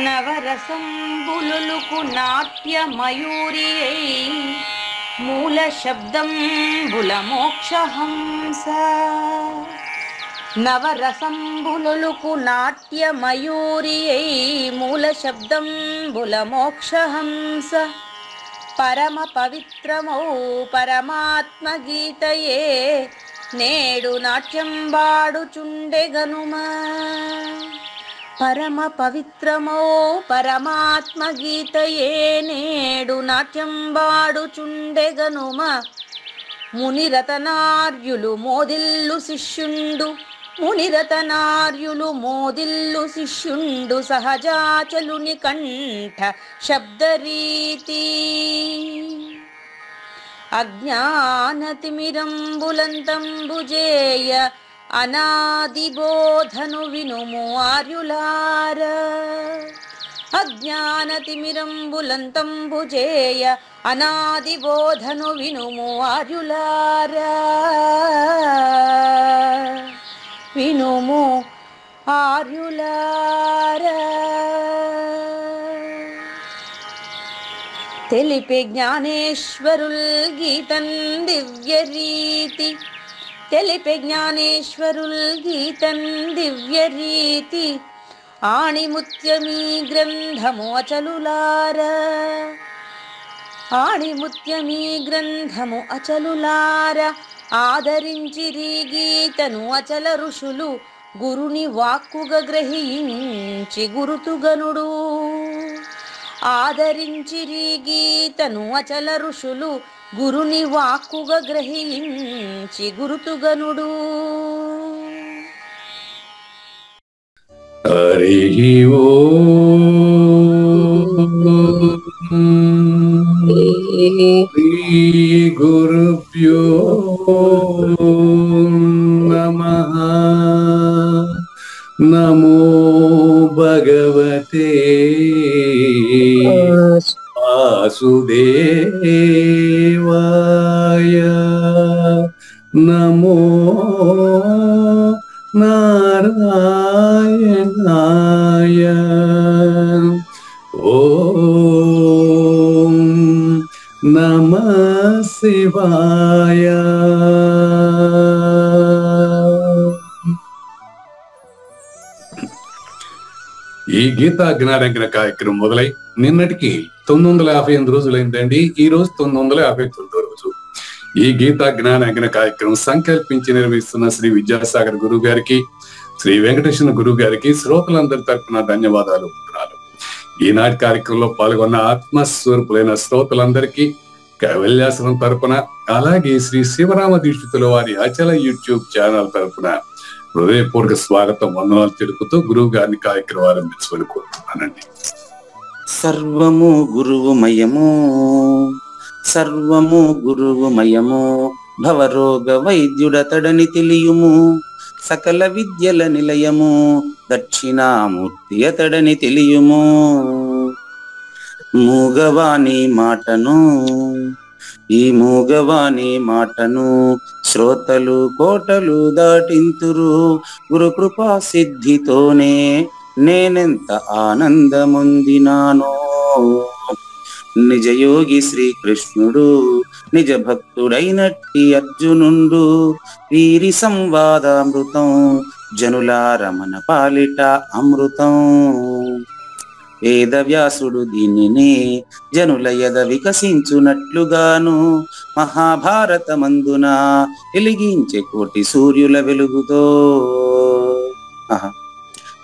నవరసంబులుకు నాట్య మయూరియై మూల శబ్దంబుల మోక్షహంస. నవరసంబులుకు నాట్య మయూరియై మూల శబ్దంబుల మోక్షహంస. పరమ పవిత్రమౌ పరమాత్మ గీతయే నేడు నాట్యం వాడుచుండెగనుమా. పరమ పవిత్రమో పరమాత్మ గీతయే నేడు నాట్యం వాడుచుండెగనుమ. మునిరతనార్యులు మోదిల్లు శిష్యుండు, మునిరతనార్యులు మోదిల్లు శిష్యుండు సహజాచలుని కంఠ శబ్దరీతి. అజ్ఞానతిమిరంబులంతంబుజేయ అనాది బోధను వినుము ఆర్యులార. అజ్ఞానతిమిరంబులంతంబుజేయ అనాది బోధను వినుము ఆర్యులార. వినుము ఆర్యులార. తెలిపే జ్ఞానేశ్వరుల్ గీతం దివ్య రీతి. తెలిపే జ్ఞానేశ్వరుల్ గీతం దివ్య రీతి. ఆణిముత్యమీ గ్రంథము అచలులార. ఆణిముత్యమీ గ్రంథము అచలులార. ఆదరించిరి గీతను అచల ఋషులు గురుని వాక్కుగా గ్రహించి గురుతుగనుడు. ఆదరించిరి గీతను అచల ఋషులు గురుని వాక్కుగా గ్రహించి గురుతుగనుడు. హరి శ్రీ గురుభ్యో నమః. నమో భగవతే వాసుదేవాయ. నమో నారాయణాయ. ఓం నమః శివాయ. ఈ గీతా జ్ఞానయజ్ఞ కార్యక్రమం మొదలై నిన్నటికి 958 రోజులైందండి. ఈ రోజు 959 రోజు. ఈ గీతా జ్ఞానయజ్ఞ కార్యక్రమం సంకల్పించి నిర్వహిస్తున్న శ్రీ విద్యాసాగర్ గురువు గారికి, శ్రీ వెంకటేశ్వర గురువు గారికి శ్రోతలందరి తరపున ధన్యవాదాలు. ఈనాటి కార్యక్రమంలో పాల్గొన్న ఆత్మస్వరూపులైన శ్రోతలందరికీ కైవల్యాశ్రమం తరపున, అలాగే శ్రీ శివరామ దీక్షితుల వారి అచల యూట్యూబ్ ఛానల్ తరపున హృదయపూర్వక స్వాగతం, వందనాలు తెలుపుతూ గురువు గారిని కార్యక్రమం ఆరంభించమని కోరుతున్నానండి. సర్వము గురువుమయము, సర్వము గురువుమయము. భవరోగ వైద్యుడతడని తెలియుము. సకల విద్యల నిలయము దక్షిణామూర్తి అతడని తెలియుము. మూగవాణి మాటను, ఈ మూగవాణి మాటను శ్రోతలు కోటలు దాటింతురు. గురు కృపా సిద్ధితోనే నేనెంత ఆనందముందినానో. నిజయోగి శ్రీకృష్ణుడు నిజ భక్తుడైనట్టి అర్జునుండు. వీరి సంవాదామృతం జనులారమణ పాలిట అమృతం. వేదవ్యాసుడు దీనిని జనుల యద వికసించునట్లుగాను మహాభారతమందున వెలిగించే కోటి సూర్యుల వెలుగుతో.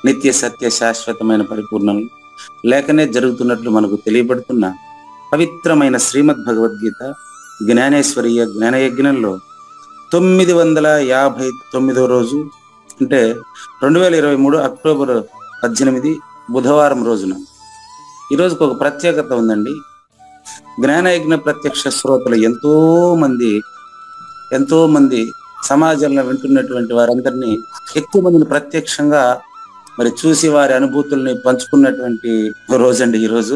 నిత్య సత్య శాశ్వతమైన పరిపూర్ణం లేకనే జరుగుతున్నట్లు మనకు తెలియబడుతున్న పవిత్రమైన శ్రీమద్ భగవద్గీత జ్ఞానేశ్వరీయ జ్ఞానయజ్ఞంలో 959వ రోజు, అంటే 2023 అక్టోబర్ 18 బుధవారం రోజున ఈరోజుకు ఒక ప్రత్యేకత ఉందండి. జ్ఞానయజ్ఞ ప్రత్యక్ష శ్రోతలు ఎంతో మంది సమాజంలో వింటున్నటువంటి వారందరినీ, ఎక్కువ మందిని ప్రత్యక్షంగా మరి చూసి వారి అనుభూతుల్ని పంచుకున్నటువంటి రోజండి ఈరోజు.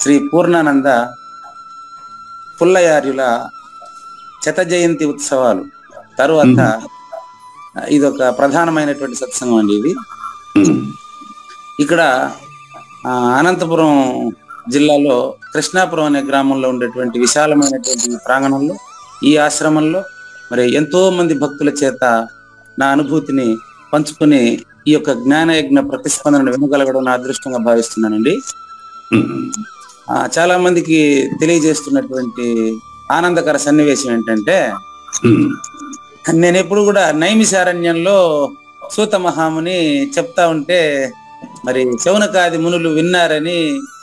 శ్రీ పూర్ణానంద పుల్లయార్యుల శత జయంతి ఉత్సవాలు తరువాత ఇదొక ప్రధానమైనటువంటి సత్సంగం అండి. ఇది ఇక్కడ అనంతపురం జిల్లాలో కృష్ణాపురం అనే గ్రామంలో ఉండేటువంటి విశాలమైనటువంటి ప్రాంగణంలో ఈ ఆశ్రమంలో మరి ఎంతో మంది భక్తుల చేత నా అనుభూతిని పంచుకుని ఈ యొక్క జ్ఞానయజ్ఞ ప్రతిస్పందనను వినగలగడం నా అదృష్టంగా భావిస్తున్నానండి. చాలా మందికి తెలియజేస్తున్నటువంటి ఆనందకర సన్నివేశం ఏంటంటే, నేను ఎప్పుడు కూడా నైమిషారణ్యంలో సూత మహాముని చెప్తా ఉంటే మరి శౌనకాది మునులు విన్నారని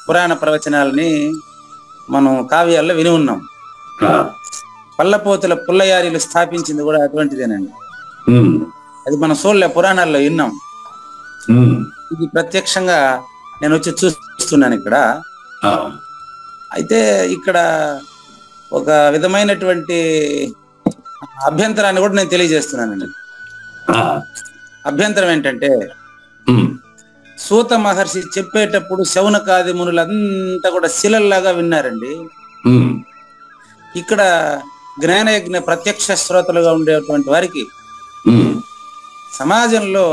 పురాణ ప్రవచనాలని మనం కావ్యాల్లో విని ఉన్నాం. పల్లపోతుల పుల్లయారీలు స్థాపించింది కూడా అటువంటిదేనండి. అది మనం చూడలే, పురాణాల్లో విన్నాం. ఇది ప్రత్యక్షంగా నేను వచ్చి చూస్తున్నాను ఇక్కడ. అయితే ఇక్కడ ఒక విధమైనటువంటి అభ్యంతరాన్ని కూడా నేను తెలియజేస్తున్నానండి. అభ్యంతరం ఏంటంటే, సూత మహర్షి చెప్పేటప్పుడు శౌనకాది మునులంతా కూడా శిలల్లాగా విన్నారండి. ఇక్కడ జ్ఞానయజ్ఞ ప్రత్యక్ష శ్రోతలుగా ఉండేటువంటి వారికి సమాజంలో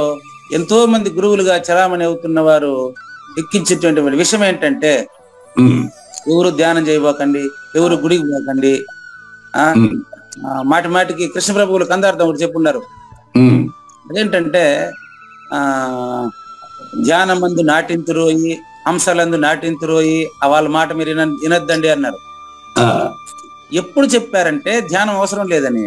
ఎంతో మంది గురువులుగా చలామణి అవుతున్న వారు ఎక్కించేటువంటి విషయం ఏంటంటే, ఎవరు ధ్యానం చేయబోకండి, ఎవరు గుడికి పోకండి. మాటి మాటికి కృష్ణ ప్రభువులు కందార్థం ఒకటి చెప్పున్నారు. అదేంటంటే ధ్యానమందు నాటింతురోయి, హంసలందు నాటింతురోయి, వాళ్ళ మాట మీరు వినొద్దండి అన్నారు. ఎప్పుడు చెప్పారంటే ధ్యానం అవసరం లేదని.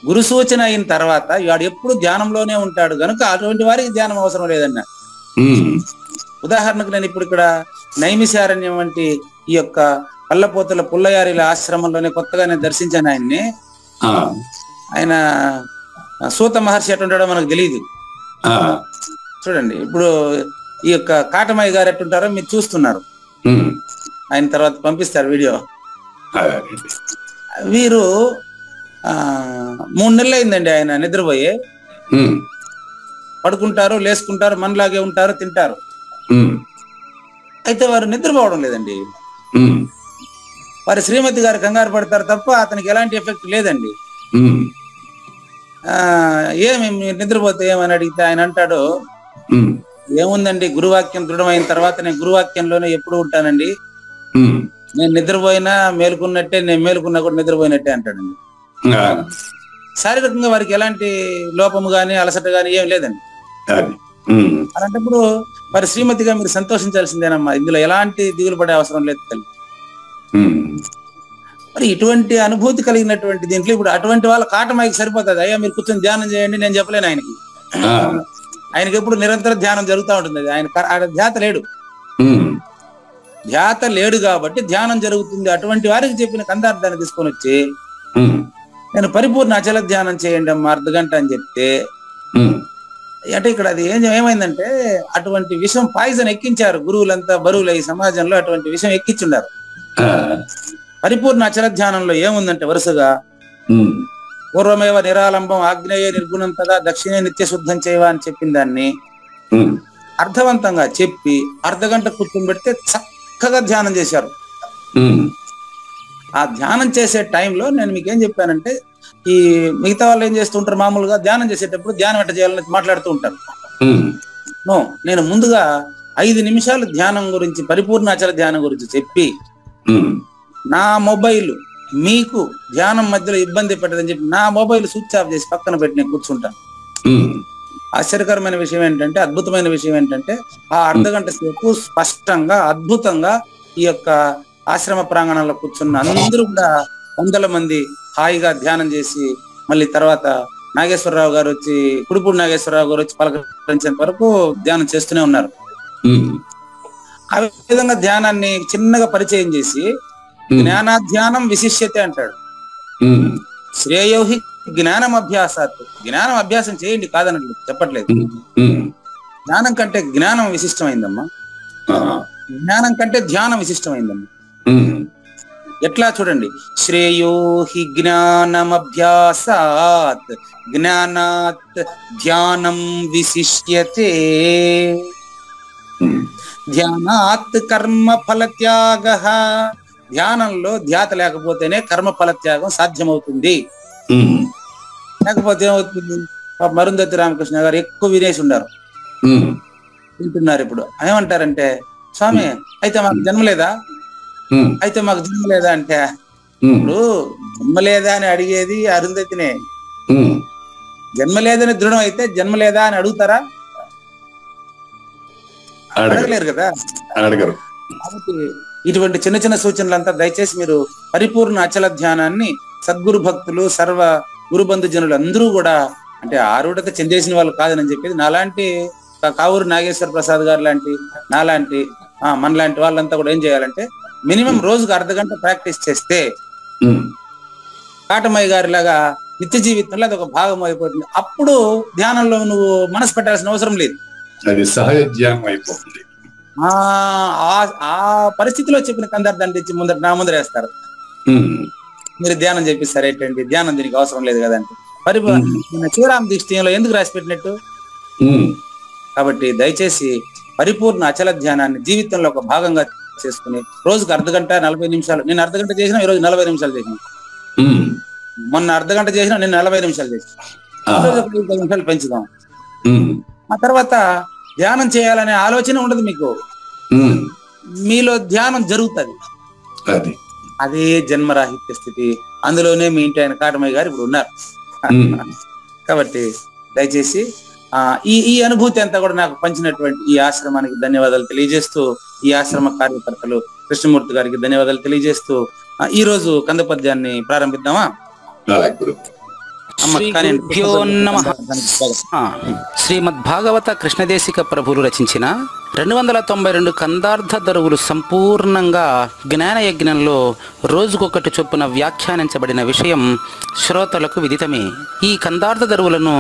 గురు సూచన అయిన తర్వాత వాడు ఎప్పుడు ధ్యానంలోనే ఉంటాడు కనుక అటువంటి వారికి ధ్యానం అవసరం లేదన్న. ఉదాహరణకు నేను ఇప్పుడు ఇక్కడ నైమిషారణ్యం వంటి ఈ యొక్క పల్లపోతుల పుల్లయారిల ఆశ్రమంలోనే కొత్తగా నేను దర్శించాను ఆయన్ని. ఆయన సూత మహర్షి ఎట్టుంటాడో మనకు తెలియదు. చూడండి, ఇప్పుడు ఈ యొక్క కాటమయ్య గారు ఎట్టుంటారో మీరు చూస్తున్నారు. ఆయన తర్వాత పంపిస్తారు వీడియో. వీరు 3 నెలలు అయిందండి ఆయన నిద్రపోయి. పడుకుంటారు, లేసుకుంటారు, మనలాగే ఉంటారు, తింటారు. అయితే వారు నిద్రపోవడం లేదండి. వారి శ్రీమతి గారు కంగారు పడతారు తప్ప అతనికి ఎలాంటి ఎఫెక్ట్ లేదండి. ఏమి నిద్రపోతే ఏమని అడిగితే ఆయన అంటాడు, ఏముందండి, గురువాక్యం దృఢమైన తర్వాత నేను గురువాక్యంలోనే ఎప్పుడు ఉంటానండి. నేను నిద్రపోయినా మేలుకున్నట్టే, నేను మేలుకున్నా కూడా నిద్రపోయినట్టే అంటాడండి. శారీరకంగా వారికి ఎలాంటి లోపము గాని అలసట గాని ఏం లేదండి. అలాంటప్పుడు మరి శ్రీమతిగా మీరు సంతోషించాల్సిందేనమ్మా, ఇందులో ఎలాంటి దిగులు పడే అవసరం లేదు తల్లి. మరి ఇటువంటి అనుభూతి కలిగినటువంటి దీంట్లో ఇప్పుడు అటువంటి వాళ్ళ కాటమాయికి సరిపోతుంది. అయ్యా మీరు కూర్చొని ధ్యానం చేయండి నేను చెప్పలేను ఆయనకి. ఆయనకి ఎప్పుడు నిరంతరం ధ్యానం జరుగుతూ ఉంటుంది. ఆయన ధ్యాత లేడు, ధ్యాత లేడు కాబట్టి ధ్యానం జరుగుతుంది. అటువంటి వారికి చెప్పిన కందార్థాన్ని తీసుకొని వచ్చి నేను పరిపూర్ణ అచల ధ్యానం చేయండి అమ్మా 1/2 గంట అని చెప్తే, అంటే ఇక్కడ అది ఏమైందంటే అటువంటి విషయం పాయిజన్ ఎక్కించారు గురువులంతా. బరువులు ఈ సమాజంలో అటువంటి విషయం ఎక్కించున్నారు. పరిపూర్ణ అచల ధ్యానంలో ఏముందంటే వరుసగా పూర్వమేవ నిరాలంబం ఆగ్నేయ నిర్గుణం తదా దక్షిణే నిత్య శుద్ధం చేయవా అని చెప్పిన దాన్ని అర్థవంతంగా చెప్పి 1/2 గంట కూర్చొని పెడితే చక్కగా ధ్యానం చేశారు. ఆ ధ్యానం చేసే టైంలో నేను మీకేం చెప్పానంటే, ఈ మిగతా వాళ్ళు ఏం చేస్తుంటారు, మామూలుగా ధ్యానం చేసేటప్పుడు ధ్యానం ఎట్ట చేయాలని మాట్లాడుతూ ఉంటారు. నేను ముందుగా 5 నిమిషాలు ధ్యానం గురించి, పరిపూర్ణ అచల ధ్యానం గురించి చెప్పి నా మొబైల్ మీకు ధ్యానం మధ్యలో ఇబ్బంది పెట్టదని చెప్పి నా మొబైల్ స్విచ్ ఆఫ్ చేసి పక్కన పెట్టి నేను కూర్చుంటాను. ఆశ్చర్యకరమైన విషయం ఏంటంటే, అద్భుతమైన విషయం ఏంటంటే, ఆ 1/2 గంట సేపు స్పష్టంగా అద్భుతంగా ఈ యొక్క ఆశ్రమ ప్రాంగణంలో కూర్చున్న అందరూ కూడా 100 మంది హాయిగా ధ్యానం చేసి మళ్ళీ తర్వాత నాగేశ్వరరావు గారు వచ్చి, కుడిపూడి నాగేశ్వరరావు గారు వచ్చి పలకరించేంత వరకు ధ్యానం చేస్తూనే ఉన్నారు. ఆ విధంగా ధ్యానాన్ని చిన్నగా పరిచయం చేసి జ్ఞానాధ్యానం విశిష్యతే అంటాడు. శ్రేయోహి జ్ఞానం అభ్యాసాత్, జ్ఞానం అభ్యాసం చేయండి కాదనట్లు చెప్పట్లేదు. జ్ఞానం కంటే జ్ఞానం విశిష్టమైందమ్మా, జ్ఞానం కంటే ధ్యానం విశిష్టమైందమ్మా. ఎట్లా చూడండి, శ్రేయోహి జ్ఞానమభ్యాసాత్ జ్ఞానాత్ ధ్యానం విశిష్యతే, ధ్యానాత్ కర్మ ఫలత్యాగ, ధ్యానంలో ధ్యాత లేకపోతేనే కర్మ ఫలత్యాగం సాధ్యమవుతుంది. లేకపోతే ఏమవుతుంది, మరుంధతి రామకృష్ణ గారు ఎక్కువ వినేసి ఉన్నారు. వింటున్నారు. ఇప్పుడు ఏమంటారంటే, స్వామి అయితే మాకు జన్మ లేదా, అయితే మాకు జన్మ లేదా అంటే, ఇప్పుడు జన్మ లేదా అని అడిగేది అరుంధతినే. జన్మ లేదని దృఢం అయితే జన్మ లేదా అని అడుగుతారా? అడగలేరు కదా. అడగరు. కాబట్టి ఇటువంటి చిన్న చిన్న సూచనలంతా దయచేసి మీరు పరిపూర్ణ అచల ధ్యానాన్ని సద్గురు భక్తులు, సర్వ గురుబంధు జనులు అందరూ కూడా, అంటే ఆరుడత చెందేసిన వాళ్ళు కాదని చెప్పేది, నాలాంటి కావూరు నాగేశ్వర ప్రసాద్ గారు లాంటి, నాలాంటి మనలాంటి వాళ్ళంతా కూడా ఏం చేయాలంటే మినిమం రోజుకు అర్ధగంట ప్రాక్టీస్ చేస్తే కాటమయ్య గారి లాగా నిత్య జీవితంలో అది ఒక భాగం అయిపోతుంది. అప్పుడు ధ్యానంలో నువ్వు మనసు పెట్టాల్సిన అవసరం లేదు, అది సహజ ధ్యానం అయిపోతుంది. ఆ పరిస్థితిలో చెప్పిన కందర్దాన్ని తెచ్చి నా ముందర వేస్తారు. మీరు ధ్యానం చెప్పిస్తారు ఏంటండి, ధ్యానం దీనికి అవసరం లేదు కదంటే శ్రీరామ దీక్షలో ఎందుకు రాసి పెట్టినట్టు? కాబట్టి దయచేసి పరిపూర్ణ అచల ధ్యానాన్ని జీవితంలో ఒక భాగంగా చేసుకుని రోజుకు అర్ధగంట 40 నిమిషాలు, నేను అర్ధగంట చేసిన ఈరోజు 40 నిమిషాలు చేసిన, మొన్న అర్ధగంట చేసిన నేను 40 నిమిషాలు చేసిన, 20 నిమిషాలు పెంచుదాం. ఆ తర్వాత ధ్యానం చేయాలనే ఆలోచన ఉండదు మీకు, మీలో ధ్యానం జరుగుతుంది. అదే జన్మరాహిత్య స్థితి. అందులోనే మీ ఇంటి ఆయన కాటమయ్య గారు ఇప్పుడు ఉన్నారు. కాబట్టి దయచేసి ఈ అనుభూతి అంతా కూడా నాకు పంచినటువంటి ఈ ఆశ్రమానికి ధన్యవాదాలు తెలియజేస్తూ, ఈ ఆశ్రమ కార్యకర్తలు కృష్ణమూర్తి గారికి ధన్యవాదాలు తెలియజేస్తూ ఈ రోజు కందపద్యాన్ని ప్రారంభిద్దామా? శ్రీమద్భాగవత కృష్ణదేశిక ప్రభువులు రచించిన 292 కందార్థ దరువులు సంపూర్ణంగా జ్ఞానయజ్ఞంలో రోజుకొకటి చొప్పున వ్యాఖ్యానించబడిన విషయం శ్రోతలకు విదితమే. ఈ కందార్థ దరువులను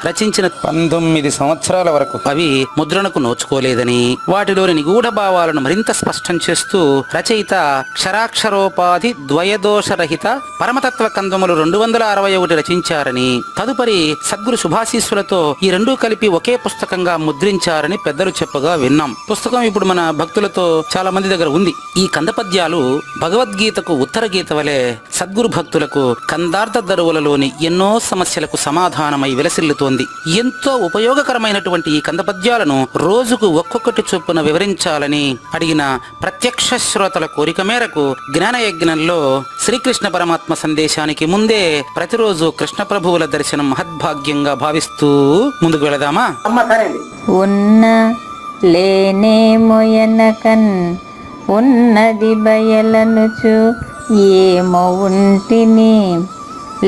రచించిన 19 సంవత్సరాల వరకు అవి ముద్రణకు నోచుకోలేదని, వాటిలోని నిగూఢ భావాలను మరింత స్పష్టం చేస్తూ రచయిత క్షరాక్షరోపాధి ద్వయదోషరహిత పరమతత్వ కందములు 261 రచించారని, తదుపరి సద్గురు శుభాశీస్సులతో ఈ రెండూ కలిపి ఒకే పుస్తకంగా ముద్రించారని పెద్దలు చెప్పగా విన్నాం. పుస్తకం ఇప్పుడు మన భక్తులతో చాలా మంది దగ్గర ఉంది. ఈ కందపద్యాలు భగవద్గీతకు ఉత్తర గీత వలె సద్గురు భక్తులకు కందార్థ దరువులలోని ఎన్నో సమస్యలకు సమాధానమై విలసిల్లుతోంది. ఎంతో ఉపయోగకరమైనటువంటి ఈ కందపద్యాలను రోజుకు ఒక్కొక్కటి చొప్పున వివరించాలని అడిగిన ప్రత్యక్ష శ్రోతల కోరిక మేరకు జ్ఞానయజ్ఞంలో శ్రీకృష్ణ పరమాత్మ సందేశానికి ముందే ప్రతిరోజు కృష్ణ ప్రభువుల దర్శనం మహద్భాగ్యంగా భావిస్తూ ముందుకు వెళదామా? ఉన్న లేనే మొయనకన్ ఉన్నది బయలనుచు ఏమో ఉంటిని,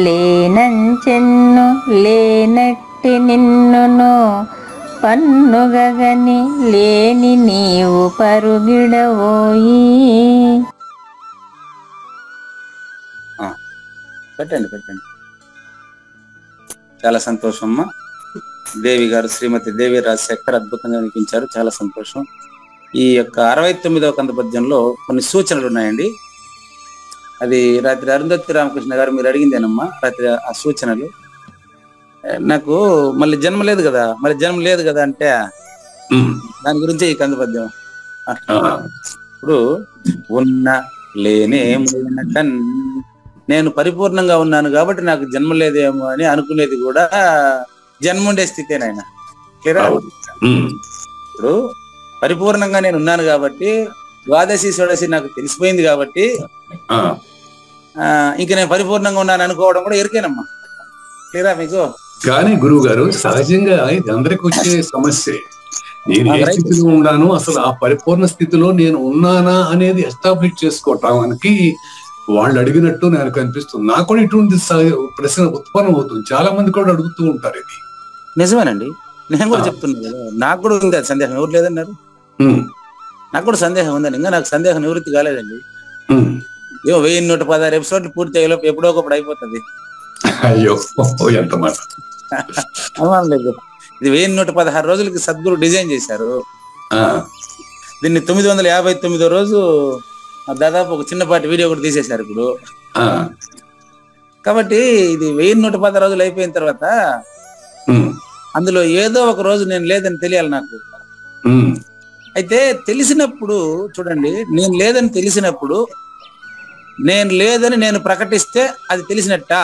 లేనంచెన్ను లేనట్టి నిన్నును పన్నుగని లేని నీవు పరుగిడవోయి. పెట్టండి. చాలా సంతోషం అమ్మా. దేవి గారు, శ్రీమతి దేవి రాజశేఖర్ అద్భుతంగా వినిపించారు, చాలా సంతోషం. ఈ యొక్క 69వ కందపద్యంలో కొన్ని సూచనలు ఉన్నాయండి. అది రాత్రి అరుంధతి రామకృష్ణ గారు మీరు అడిగిందేనమ్మా. రాత్రి ఆ సూచనలు నాకు మళ్ళీ జన్మ లేదు కదా అంటే దాని గురించి ఈ కందపద్యం. ఇప్పుడు ఉన్న లేనే కన్, నేను పరిపూర్ణంగా ఉన్నాను కాబట్టి నాకు జన్మ లేదేమో అని అనుకునేది కూడా జన్మ ఉండే స్థితేనాయన. ఇప్పుడు పరిపూర్ణంగా నేను ఉన్నాను కాబట్టి, ద్వాదశి షోడశి నాకు తెలిసిపోయింది కాబట్టి ఇంక నేను పరిపూర్ణంగా ఉన్నాను అనుకోవడం కూడా ఎరికేనమ్మా. క్లియరా మీకు? కానీ గురువు గారు, సహజంగా ఇది అందరికి వచ్చే సమస్య. నేను ఏ స్థితిలో ఉన్నాను, అసలు ఆ పరిపూర్ణ స్థితిలో నేను ఉన్నానా అనేది ఎస్టాబ్లిష్ చేసుకోవటానికి వాళ్ళు అడిగినట్టు నాకు అనిపిస్తుంది. నాకు కూడా ఇటువంటి ప్రశ్న ఉత్పన్నం అవుతుంది. చాలా మంది కూడా అడుగుతూ ఉంటారు. ఇది నిజమేనండి, నేను కూడా చెప్తున్నాను కదా, నాకు కూడా ఉంది అది సందేహం. ఎవరు లేదన్నారు? నాకు కూడా సందేహం ఉందండి. ఇంకా నాకు సందేహం నివృత్తి కాలేదండి. 1116 ఎపిసోడ్లు పూర్తి అయ్యేలోపు ఎప్పుడో ఒకప్పుడు అయిపోతుంది. అయ్యో ఎంత మాట. అనుమానం లేదు. ఇది 1116 రోజులకి సద్గురు డిజైన్ చేశారు. దీన్ని 959వ రోజు దాదాపు ఒక చిన్నపాటి వీడియో కూడా తీసేశారు ఇప్పుడు. కాబట్టి ఇది 1116 రోజులు అయిపోయిన తర్వాత అందులో ఏదో ఒక రోజు నేను లేదని తెలియాలి నాకు. అయితే తెలిసినప్పుడు చూడండి, నేను లేదని తెలిసినప్పుడు నేను లేదని నేను ప్రకటిస్తే అది తెలిసినట్టా?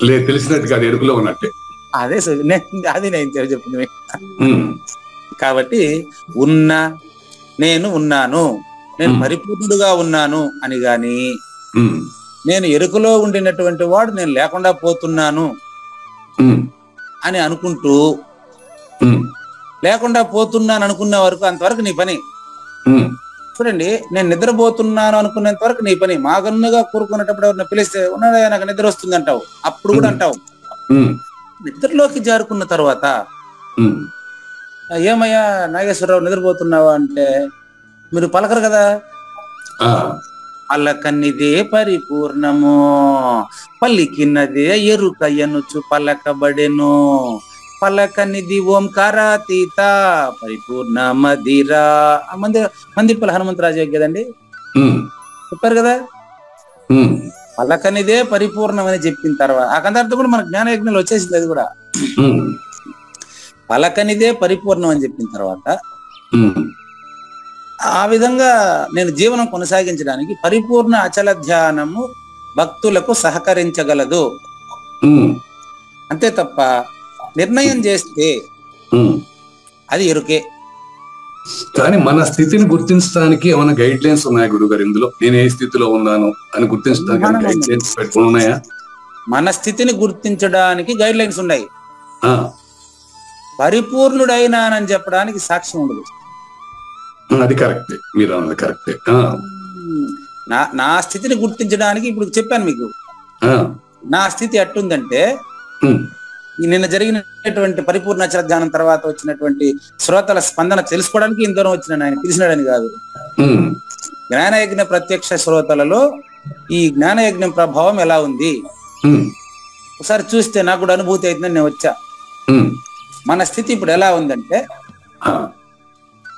లేదు, తెలిసినట్టు కాదు, ఎరుకులో ఉన్నట్టే. అదే అది నేను చెప్పింది మీకు. ఉమ్, కాబట్టి నేను ఉన్నాను, నేను పరిపూర్ణుడుగా ఉన్నాను అని గాని, ఉమ్, నేను ఎరుకలో ఉండినటువంటి వాడు నేను లేకుండా పోతున్నాను ఉమ్, అని అనుకుంటూ ఉమ్, లేకుండా పోతున్నాను అనుకునే వరకు అంతవరకు నీ పని. ఉమ్, చూడండి, నేను నిద్రపోతున్నాను అనుకునేంత వరకు నీ పని. మాగన్నుగా కూరుకునేటప్పుడు ఎవరిని పిలిస్తే ఉన్నాడా నాకు నిద్ర వస్తుంది అంటావు, అప్పుడు కూడా అంటావు. ఉమ్, నిద్రలోకి జారుకున్న తర్వాత ఉమ్, ఏమయ్యా నాగేశ్వరరావు నిద్రపోతున్నావా అంటే మీరు పలకరు కదా. ఆ, పలకనిదే పరిపూర్ణము, పలికినదే ఎరుక ఎనుచు పలకబడెను. పలకనిది ఓంకారాతీత పరిపూర్ణ మదిరా. మందిపల హనుమంతరాజు కదండి ఉమ్, చెప్పారు కదా. ఉమ్, పలకనిదే పరిపూర్ణం అని చెప్పిన తర్వాత ఆ కందార్థం కూడా మన జ్ఞానయజ్ఞాలు వచ్చేసింది. అది కూడా ఉమ్, పలకనిదే పరిపూర్ణం అని చెప్పిన తర్వాత ఉమ్, ఆ విధంగా నేను జీవనం కొనసాగించడానికి పరిపూర్ణ అచల ధ్యానము భక్తులకు సహకరించగలదు. ఉమ్, అంతే తప్ప నిర్ణయం చేస్తే ఉమ్. అది ఎరుకే. కానీ మన స్థితిని గుర్తించడానికి ఏమైనా గైడ్ లైన్స్ ఉన్నాయా గురుగారు ఇందులో? నేను ఏ స్థితిలో ఉన్నాను అని గుర్తించడానికి గైడ్ లైన్స్ పెట్టుకుని ఉన్నాయా? మన స్థితిని గుర్తించడానికి గైడ్ లైన్స్ ఉన్నాయి. ఆ, పరిపూర్ణుడైనానని చెప్పడానికి సాక్ష్యం ఉండదు. అది కరెక్టే, మీరు అన్నది కరెక్టే. నా స్థితిని గుర్తించడానికి ఇప్పుడు చెప్పాను మీకు. నా స్థితి ఎట్టుందంటే నిన్న జరిగినటువంటి పరిపూర్ణ అచల ధ్యానం తర్వాత వచ్చినటువంటి శ్రోతల స్పందన తెలుసుకోవడానికి ఇంత దూరం వచ్చిన ఆయన పిలిచినాడని కాదు. జ్ఞానయజ్ఞ ప్రత్యక్ష శ్రోతలలో ఈ జ్ఞానయజ్ఞం ప్రభావం ఎలా ఉంది ఒకసారి చూస్తే నాకు కూడా అనుభూతి అవుతుందని నేను వచ్చా. మన స్థితి ఇప్పుడు ఎలా ఉందంటే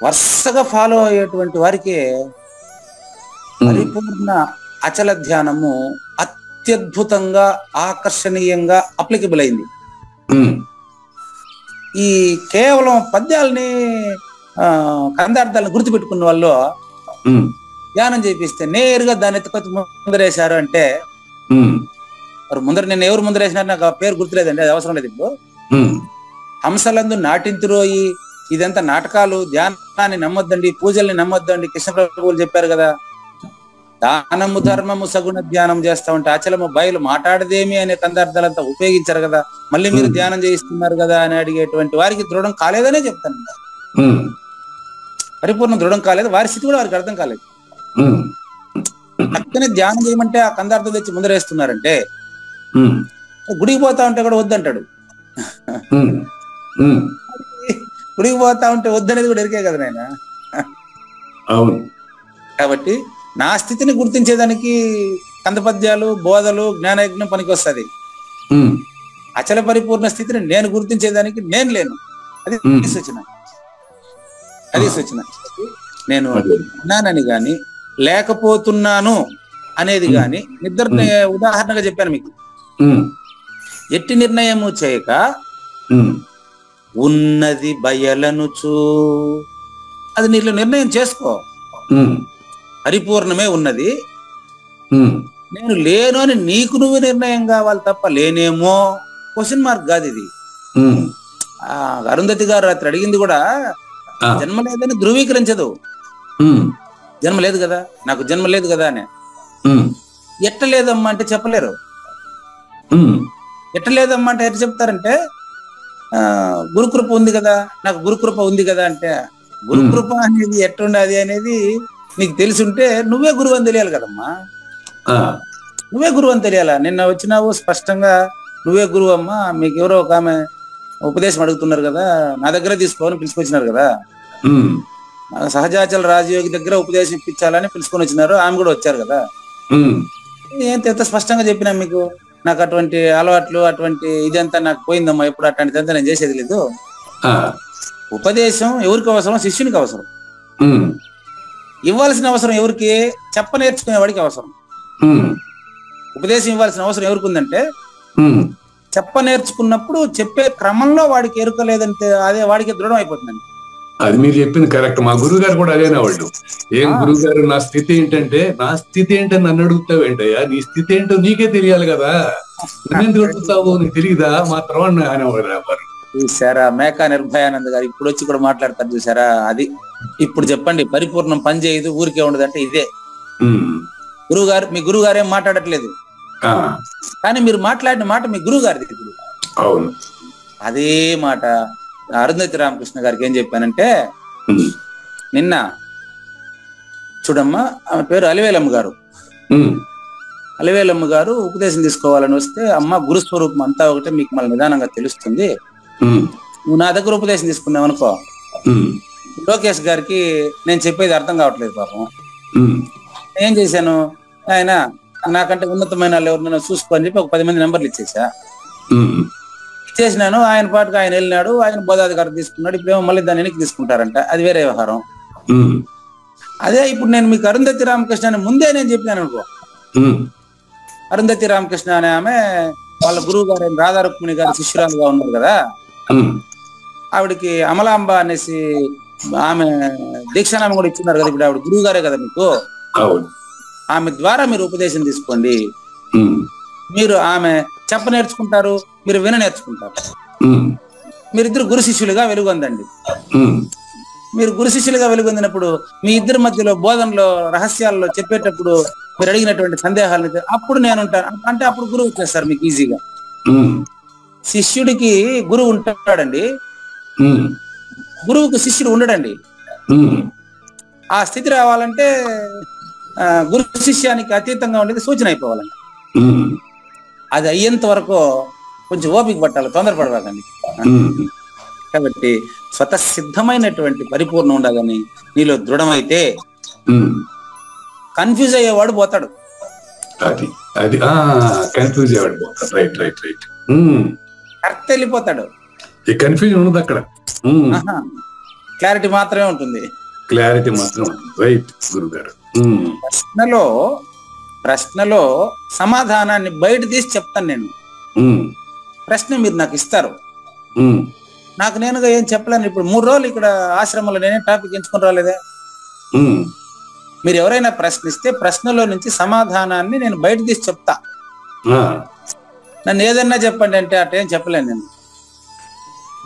వరుసగా ఫాలో అయ్యేటువంటి వారికి పరిపూర్ణ అచల ధ్యానము అత్యద్భుతంగా ఆకర్షణీయంగా అప్లికబుల్ అయింది. ఈ కేవలం పద్యాలని కందార్థాలను గుర్తుపెట్టుకున్న వాళ్ళు ధ్యానం చేపిస్తే నేరుగా దాన్ని ఎత్తుకొచ్చి ముందరేశారు అంటే మరి ముందర నేను ఎవరు ముందరేసినారు నాకు ఆ పేరు గుర్తులేదండి, అది అవసరం లేదు. ఇప్పుడు హంసలందు నాటింతురోయి ఇదంతా నాటకాలు, ధ్యానాన్ని నమ్మొద్దండి, పూజల్ని నమ్మొద్దండి కృష్ణ ప్రభువులు చెప్పారు కదా. దానము ధర్మము సగుణ ధ్యానం చేస్తా ఉంటే అచలము బయలు మాట్లాడదేమి అనే కందార్థాలంతా ఉపయోగించారు కదా, మళ్ళీ మీరు ధ్యానం చేయిస్తున్నారు కదా అని అడిగేటువంటి వారికి దృఢం కాలేదనే చెప్తాను. పరిపూర్ణ దృఢం కాలేదు, వారి స్థితి కూడా వారికి అర్థం కాలేదు. పక్కనే ధ్యానం చేయమంటే ఆ కందార్థం తెచ్చి ముందరేస్తున్నారంటే గుడికి పోతా ఉంటే కూడా వద్దంటాడు. గుడికి పోతా ఉంటే వద్దనేది కూడా ఎరికే కదా నాయన. కాబట్టి నా స్థితిని గుర్తించేదానికి కందపద్యాలు, బోధలు, జ్ఞానయజ్ఞం పనికి వస్తుంది. అచల పరిపూర్ణ స్థితిని నేను గుర్తించేదానికి నేను లేను. అది సూచన, అది సూచన. నేను ఉన్నానని గాని లేకపోతున్నాను అనేది గాని నిద్ర ఉదాహరణగా చెప్పాను మీకు. ఎట్టి నిర్ణయము చేయక ఉన్నది బయలనుచు అది నీలో నిర్ణయం చేసుకో. పరిపూర్ణమే ఉన్నది, నేను లేను అని నీకు నువ్వు నిర్ణయం కావాలి తప్ప లేనేమో క్వశ్చన్ మార్క్ కాదు ఇది. అరుంధతి గారు రాత్రి అడిగింది కూడా జన్మ లేదని ధృవీకరించదు. జన్మ లేదు కదా, నాకు జన్మ లేదు కదా అని. ఎట్ట లేదమ్మా అంటే చెప్పలేరు. ఎట్ట లేదమ్మా అంటే ఎట్లా చెప్తారంటే గురుకృప ఉంది కదా, నాకు గురుకృప ఉంది కదా అంటే గురుకృప అనేది ఎట్టుండది అనేది నీకు తెలిసింటే నువ్వే గురువు అని తెలియాలి కదమ్మా. నువ్వే గురువు అని తెలియాలా. నిన్న వచ్చినావు స్పష్టంగా నువ్వే గురువు అమ్మా, మీకు ఎవరో ఒక ఆమె ఉపదేశం అడుగుతున్నారు కదా, నా దగ్గర తీసుకోవాలని పిలుచుకొచ్చినారు కదా. సహజాచల రాజయోగి దగ్గర ఉపదేశం ఇప్పించాలని పిలుచుకొని వచ్చినారు, ఆమె కూడా వచ్చారు కదా. ఎంత స్పష్టంగా చెప్పినా మీకు, నాకు అటువంటి అలవాట్లు అటువంటి ఇదంతా నాకు పోయిందమ్మా, ఎప్పుడు అట్లాంటిదంతా నేను చేసేది లేదు. ఉపదేశం ఎవరికి అవసరం? శిష్యునికి అవసరం. ఇవ్వాల్సిన అవసరం ఎవరికి? చెప్ప నేర్చుకునే వాడికి అవసరం. ఉపదేశం ఇవ్వాల్సిన అవసరం ఎవరికి ఉందంటే చెప్ప నేర్చుకున్నప్పుడు చెప్పే క్రమంలో వాడికి ఎరుకలేదంటే అదే వాడికి దృఢం అయిపోతుందండి. అది మీరు చెప్పింది కరెక్ట్. మా గురువు గారు కూడా అదేనా వాళ్ళు, ఏం గురువు గారు నా స్థితి ఏంటంటే, నా స్థితి ఏంటని నన్ను అడుగుతావు ఏంటయ్యా, నీ స్థితి ఏంటో నీకే తెలియాలి కదా. నన్ను అడుగుతావు, నీకు తెలియదా మాత్రం అని అనేవారు. చూసారా మేకా నిర్భయానంద్ గారు ఇప్పుడు వచ్చి కూడా మాట్లాడతారు చూసారా. అది ఇప్పుడు చెప్పండి, పరిపూర్ణం పని చేయదు ఊరికే ఉండదంటే ఇదే. గురువు గారు, మీ గురువు గారు ఏం మాట్లాడట్లేదు, కానీ మీరు మాట్లాడిన మాట మీ గురువు గారిది. ఇప్పుడు అవును, అదే మాట అరుంధతి రామకృష్ణ గారికి ఏం చెప్పానంటే, నిన్న చూడమ్మా, ఆమె పేరు అలివేలమ్మ గారు. అలివేలమ్మ గారు ఉపదేశం తీసుకోవాలని వస్తే, అమ్మ గురుస్వరూపం అంతా ఒకటే, మీకు మళ్ళీ నిదానంగా తెలుస్తుంది, నువ్వు నా దగ్గర ఉపదేశం తీసుకున్నావు అనుకో, లోకేష్ గారికి నేను చెప్పేది అర్థం కావట్లేదు పాపం. ఏం చేశాను, ఆయన నాకంటే ఉన్నతమైన వాళ్ళు ఎవరినైనా చూసుకోని చెప్పి ఒక 10 మంది నెంబర్లు ఇచ్చేసినాను. ఆయన పాటుకు ఆయన వెళ్ళినాడు, ఆయన బోధాధికారం తీసుకున్నాడు. ఇప్పుడేమో మళ్ళీ దాన్ని వెనక్కి తీసుకుంటారంట, అది వేరే వ్యవహారం. అదే ఇప్పుడు నేను మీకు అరుంధతి రామకృష్ణ అని ముందే నేను చెప్పినాను అనుకో, అరుంధతి రామకృష్ణ అనే ఆమె వాళ్ళ గురువు గారు రాధా రుక్మిణి గారి శిష్యురాలుగా ఉన్నారు కదా, ఆవిడకి అమలాంబ అనేసి ఆమె దీక్షానామం కూడా ఇచ్చినారు కదా, ఇప్పుడు ఆవిడ గురువు గారే కదా మీకు, ఆమె ద్వారా మీరు ఉపదేశం తీసుకోండి. మీరు ఆమె చెప్ప నేర్చుకుంటారు, మీరు విన నేర్చుకుంటారు. మీరిద్దరు గురు శిష్యులుగా వెలుగొందండి. మీరు గురు శిష్యులుగా వెలుగొందినప్పుడు మీ ఇద్దరి మధ్యలో బోధనలో రహస్యాల్లో చెప్పేటప్పుడు మీరు అడిగినటువంటి సందేహాలను అప్పుడు నేను ఉంటాను అంటే అప్పుడు గురువు వచ్చేస్తారు మీకు ఈజీగా. శిష్యుడికి గురువు ఉంటాడండి, గురువుకు శిష్యుడు ఉండడండి. ఆ స్థితి రావాలంటే గురు శిష్యానికి అతీతంగా ఉండేది సూచన అయిపోవాలండి. అది అయ్యేంత వరకు కొంచెం ఓపిక పట్టాలి, తొందరపడవాకండి. కాబట్టి స్వతసిద్ధమైనటువంటి పరిపూర్ణం ఉండదని నీలో దృఢమైతే కన్ఫ్యూజ్ అయ్యేవాడు పోతాడు. కరెక్ట్ వెళ్ళిపోతాడు, కన్ఫ్యూజన్ ఉండదు అక్కడ, క్లారిటీ మాత్రమే ఉంటుంది. క్లారిటీ మాత్రం రైట్ గురుగారు. ప్రశ్నలో సమాధానాన్ని బయట తీసి చెప్తాను నేను. ప్రశ్న మీరు నాకు ఇస్తారు, నాకు నేనుగా ఏం చెప్పలేను. ఇప్పుడు 3 రోజులు ఇక్కడ ఆశ్రమంలో నేనే టాపిక్ ఎంచుకుని రాలేదే. మీరు ఎవరైనా ప్రశ్నిస్తే ప్రశ్నలో నుంచి సమాధానాన్ని నేను బయట తీసి చెప్తా. నన్ను ఏదన్నా చెప్పండి అంటే అటేం చెప్పలేను నేను.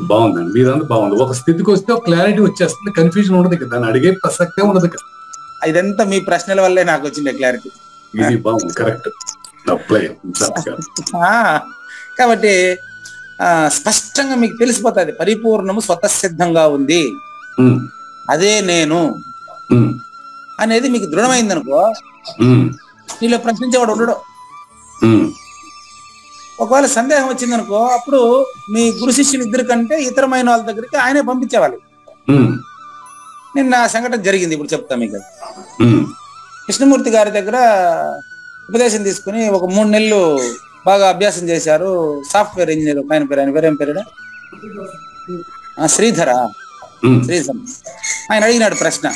బాగుందండి, మీదంతా బాగుంది. ఒక స్థితికి వస్తే ఒక క్లారిటీ వచ్చేస్తుంది, కన్ఫ్యూజన్ ఉండదు కదా, దాన్ని అడిగే ప్రసక్తే ఉండదు కదా. ఇదంతా మీ ప్రశ్నల వల్లే నాకు వచ్చింది క్లారిటీ. ఇది బాగుంది, కరెక్ట్. కాబట్టి స్పష్టంగా మీకు తెలిసిపోతుంది పరిపూర్ణము స్వతసిద్ధంగా ఉంది, అదే నేను అనేది మీకు దృఢమైంది అనుకో, నీలో ప్రశ్నించేవాడు ఉండడు. ఒకవేళ సందేహం వచ్చిందనుకో, అప్పుడు మీ గురు శిష్యులు ఇద్దరి కంటే ఇతరమైన వాళ్ళ దగ్గరికి ఆయనే పంపించేవాళ్ళు. నిన్న ఆ సంఘటన జరిగింది, ఇప్పుడు చెప్తా మీకు. కృష్ణమూర్తి గారి దగ్గర ఉపదేశం తీసుకుని ఒక 3 నెలలు బాగా అభ్యాసం చేశారు. సాఫ్ట్వేర్ ఇంజనీర్ ఆయన పేరు, ఆయన పేరేం పేరు, శ్రీధర్. ఆయన అడిగినాడు ప్రశ్న,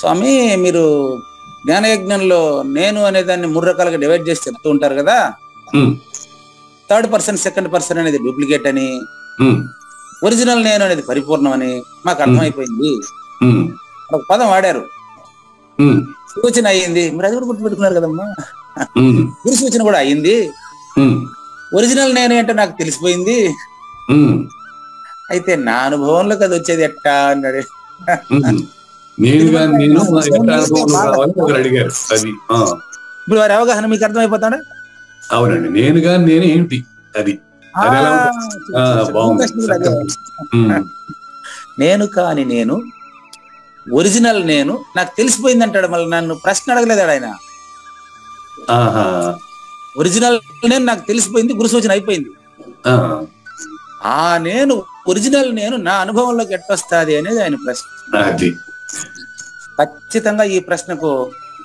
స్వామి మీరు జ్ఞానయజ్ఞంలో నేను అనే దాన్ని 3 రకాలుగా డివైడ్ చేసి చెప్తూ ఉంటారు కదా, 3rd పర్సన్ 2nd పర్సన్ అనేది డూప్లికేట్ అని, ఒరిజినల్ నేను అనేది పరిపూర్ణం అని మాకు అర్థమైపోయింది. ఒక పదం వాడారు, సూచన అయ్యింది. మీరు అది కూడా గుర్తుపెట్టుకున్నారు కదమ్మా, గురు సూచన కూడా అయ్యింది. ఒరిజినల్ నేను అంటే నాకు తెలిసిపోయింది. అయితే నా అనుభవంలో అది వచ్చేది ఎట్టా అన్నాడు. ఇప్పుడు వారి అవగాహన మీకు అర్థమైపోతాడా? అవునండి, నేనుగా నేను ఏంటి అది నేను కాని నేను, ఒరిజినల్ నేను నాకు తెలిసిపోయింది అంటాడు. మళ్ళీ నన్ను ప్రశ్న అడగలేదాడు ఆయన. ఒరిజినల్ నేను నాకు తెలిసిపోయింది, గురు సూచన అయిపోయింది. ఆ నేను ఒరిజినల్ నేను నా అనుభవంలోకి ఎట్టొస్తుంది అనేది ఆయన ప్రశ్న. ఖచ్చితంగా ఈ ప్రశ్నకు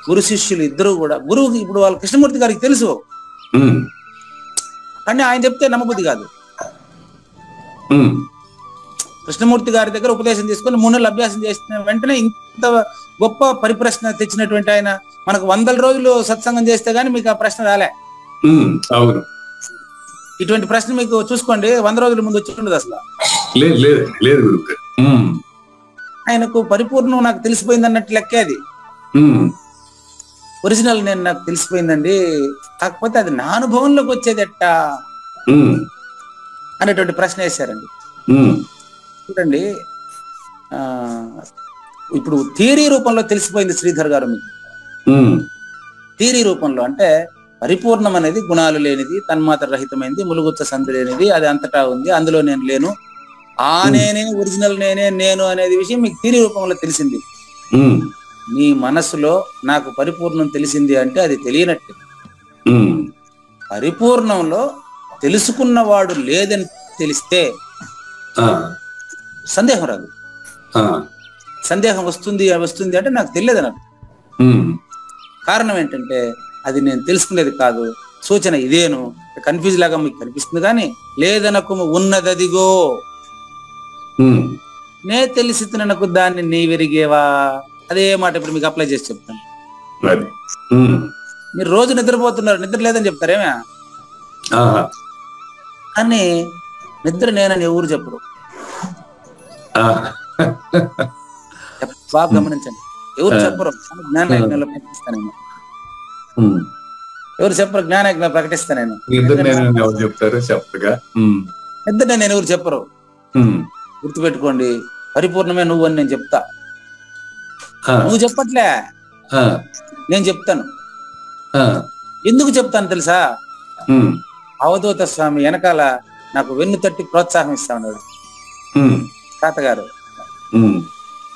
గురు శిష్యులు ఇద్దరు కూడా, గురువుకి ఇప్పుడు వాళ్ళ కృష్ణమూర్తి గారికి తెలుసు, కానీ ఆయన చెప్తే నమ్మబుద్ధి కాదు. కృష్ణమూర్తి గారి దగ్గర ఉపదేశం తీసుకుని 3 నెలలు అభ్యాసం చేసిన వెంటనే ఇంత గొప్ప పరిప్రశ్న తెచ్చినటువంటి ఆయన మనకు 100 రోజులు సత్సంగం చేస్తే గానీ మీకు ఆ ప్రశ్న రాలే. ఇటువంటి ప్రశ్న మీకు చూసుకోండి 100 రోజుల ముందు వచ్చి ఉండదు అసలు. ఆయనకు పరిపూర్ణం నాకు తెలిసిపోయింది అన్నట్టు లెక్కే అది. ఒరిజినల్ నేను నాకు తెలిసిపోయిందండి, కాకపోతే అది నా అనుభవంలోకి వచ్చేది ఎట్టా అనేటువంటి ప్రశ్న వేశారండి. చూడండి, ఇప్పుడు థియరీ రూపంలో తెలిసిపోయింది శ్రీధర్ గారు మీకు. థియరీ రూపంలో అంటే పరిపూర్ణం అనేది గుణాలు లేనిది, తన్మాత్ర రహితమైనది, ములుగుచ్చ సంధి లేనిది, అది అంతటా ఉంది, అందులో నేను లేను, ఆ నేనే ఒరిజినల్ నేనే నేను అనేది విషయం మీకు థియరీ రూపంలో తెలిసింది. నీ మనసులో నాకు పరిపూర్ణం తెలిసింది అంటే అది తెలియనట్టు. పరిపూర్ణంలో తెలుసుకున్నవాడు లేదని తెలిస్తే సందేహం రాదు. సందేహం వస్తుంది అంటే నాకు తెలియదు నాకు. కారణం ఏంటంటే అది నేను తెలుసుకునేది కాదు, సూచన ఇదేను, కన్ఫ్యూజ్ లాగా మీకు కనిపిస్తుంది కానీ లేదనకు ఉన్నదదిగో నే తెలిసి నాకు దాన్ని నీ వెరిగేవా. అదే మాట ఇప్పుడు మీకు అప్లై చేసి చెప్తాను. మీరు రోజు నిద్రపోతున్నారు, నిద్ర లేదని చెప్తారేమే, కానీ నిద్ర నేనని ఎవరు చెప్పరు. బాగా గమనించండి, ఎవరు చెప్పరు. జ్ఞానయజ్ఞంలో ప్రకటిస్తాను, ఎవరు చెప్పరు. జ్ఞానయజ్ఞంలో ప్రకటిస్తాను నేను. నిద్ర నేను ఎవరు చెప్పరు. గుర్తుపెట్టుకోండి, పరిపూర్ణమే నువ్వు అని నేను చెప్తా. నువ్వు చెప్పట్లే, నేను చెప్తాను. ఎందుకు చెప్తాను తెలుసా? అవధూత స్వామి వెనకాల నాకు వెన్ను తట్టి ప్రోత్సాహం ఇస్తా ఉన్నాడు తాతగారు.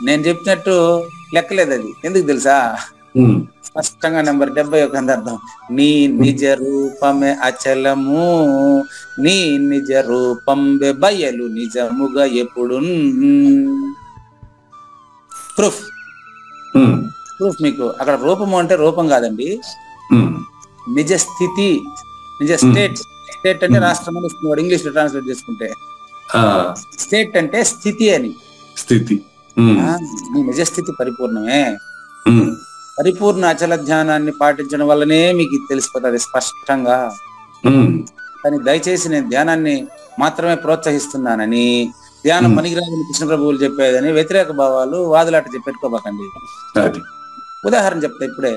నేను చెప్పినట్టు లెక్కలేదు అది. ఎందుకు తెలుసా? స్పష్టంగా నెంబర్ 71 అర్థం. నీ నిజ రూపమే అచలము, నీ నిజ రూపం బయలు నిజముగా ఎప్పుడు. ప్రూఫ్ మీకు అక్కడ. రూపము అంటే రూపం కాదండి, నిజ స్థితి, నిజ స్టేట్. స్టేట్ అంటే రాష్ట్రం అని వాడు ఇంగ్లీష్ లో ట్రాన్స్లేట్ చేసుకుంటే, స్టేట్ అంటే స్థితి అని. స్థితి, నీ నిజ స్థితి పరిపూర్ణమే. పరిపూర్ణ అచల ధ్యానాన్ని పాటించడం వల్లనే మీకు తెలిసిపోతుంది స్పష్టంగా. కానీ దయచేసి నేను ధ్యానాన్ని మాత్రమే ప్రోత్సహిస్తున్నానని, ధ్యానం పనికిరాదని కృష్ణ ప్రభువులు చెప్పేదని వ్యతిరేక భావాలు వాదులాట పెట్టుకోబాకండి. ఉదాహరణ చెప్తా ఇప్పుడే.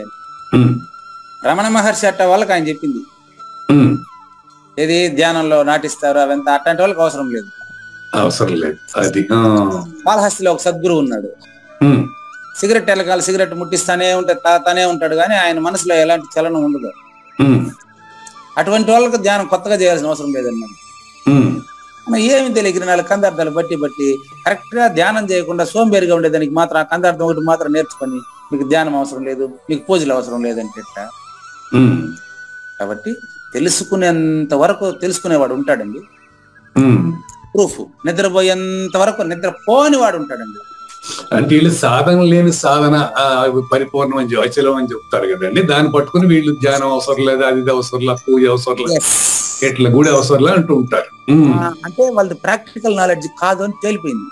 రమణ మహర్షి అట్ట వాళ్ళకి ఆయన చెప్పింది ఏది ధ్యానంలో నాటిస్తారు అవంతా, అట్లాంటి వాళ్ళకి అవసరం లేదు. కాళహస్తిలో ఒక సద్గురువు ఉన్నాడు. సిగరెట్ ఎలకాలి, సిగరెట్ ముట్టిస్తానే తానే ఉంటాడు కానీ ఆయన మనసులో ఎలాంటి చలనం ఉండదు. అటువంటి వాళ్ళకి ధ్యానం కొత్తగా చేయాల్సిన అవసరం లేదన్నాడు. ఏమి తెలియక 4 కందార్థాలు బట్టి కరెక్ట్ గా ధ్యానం చేయకుండా సోంబేరిగా ఉండేదానికి మాత్రం ఆ కందార్థం ఒకటి మాత్రం నేర్చుకొని మీకు ధ్యానం అవసరం లేదు, మీకు పూజలు అవసరం లేదంటే. కాబట్టి తెలుసుకునేంత వరకు తెలుసుకునేవాడు ఉంటాడండి. ప్రూఫ్, నిద్రపోయేంత వరకు నిద్రపోని వాడు ఉంటాడండి. అంటే వీళ్ళు సాధన లేని సాధన పరిపూర్ణం అని అచలం అని చెప్తారు కదండి. దాన్ని పట్టుకుని వీళ్ళు ధ్యానం అవసరం లేదు, అది అవసరం లేదు, పూజ అవసరం లేదు, ఎట్లా గుడి అవసరం లేదు అంటూ ఉంటారు. అంటే వాళ్ళది ప్రాక్టికల్ నాలెడ్జ్ కాదు అని తేలిపోయింది.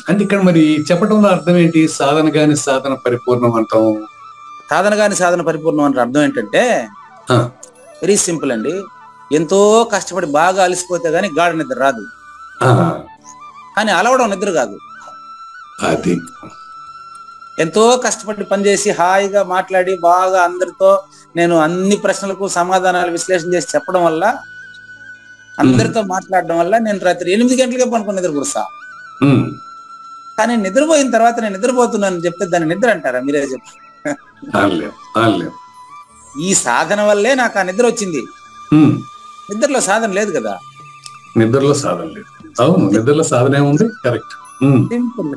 అంటే ఇక్కడ మరి చెప్పడంలో అర్థం ఏంటి? సాధన గాని సాధన పరిపూర్ణం అంటాం. సాధన గాని సాధన పరిపూర్ణం అంటే అర్థం ఏంటంటే వెరీ సింపుల్ అండి. ఎంతో కష్టపడి బాగా అలసిపోతే గానీ గాఢ నిద్ర రాదు, కానీ అలవడం నిద్ర కాదు. అది ఎంతో కష్టపడి పనిచేసి హాయిగా మాట్లాడి బాగా అందరితో నేను అన్ని ప్రశ్నలకు సమాధానాలు విశ్లేషణ చేసి చెప్పడం వల్ల, అందరితో మాట్లాడడం వల్ల నేను రాత్రి 8 గంటలకే పనుకుని నిద్ర కూర్చా. కానీ నిద్రపోయిన తర్వాత నేను నిద్రపోతున్నాను చెప్తే దాన్ని నిద్ర అంటారా? మీరే చెప్పారు. ఈ సాధన వల్లే నాకు ఆ నిద్ర వచ్చింది. నిద్రలో సాధన లేదు కదా. నిద్రలో సాధన లేదు. అవును, నిద్రలో సాధన ఏముంది? కరెక్ట్. సింపుల్.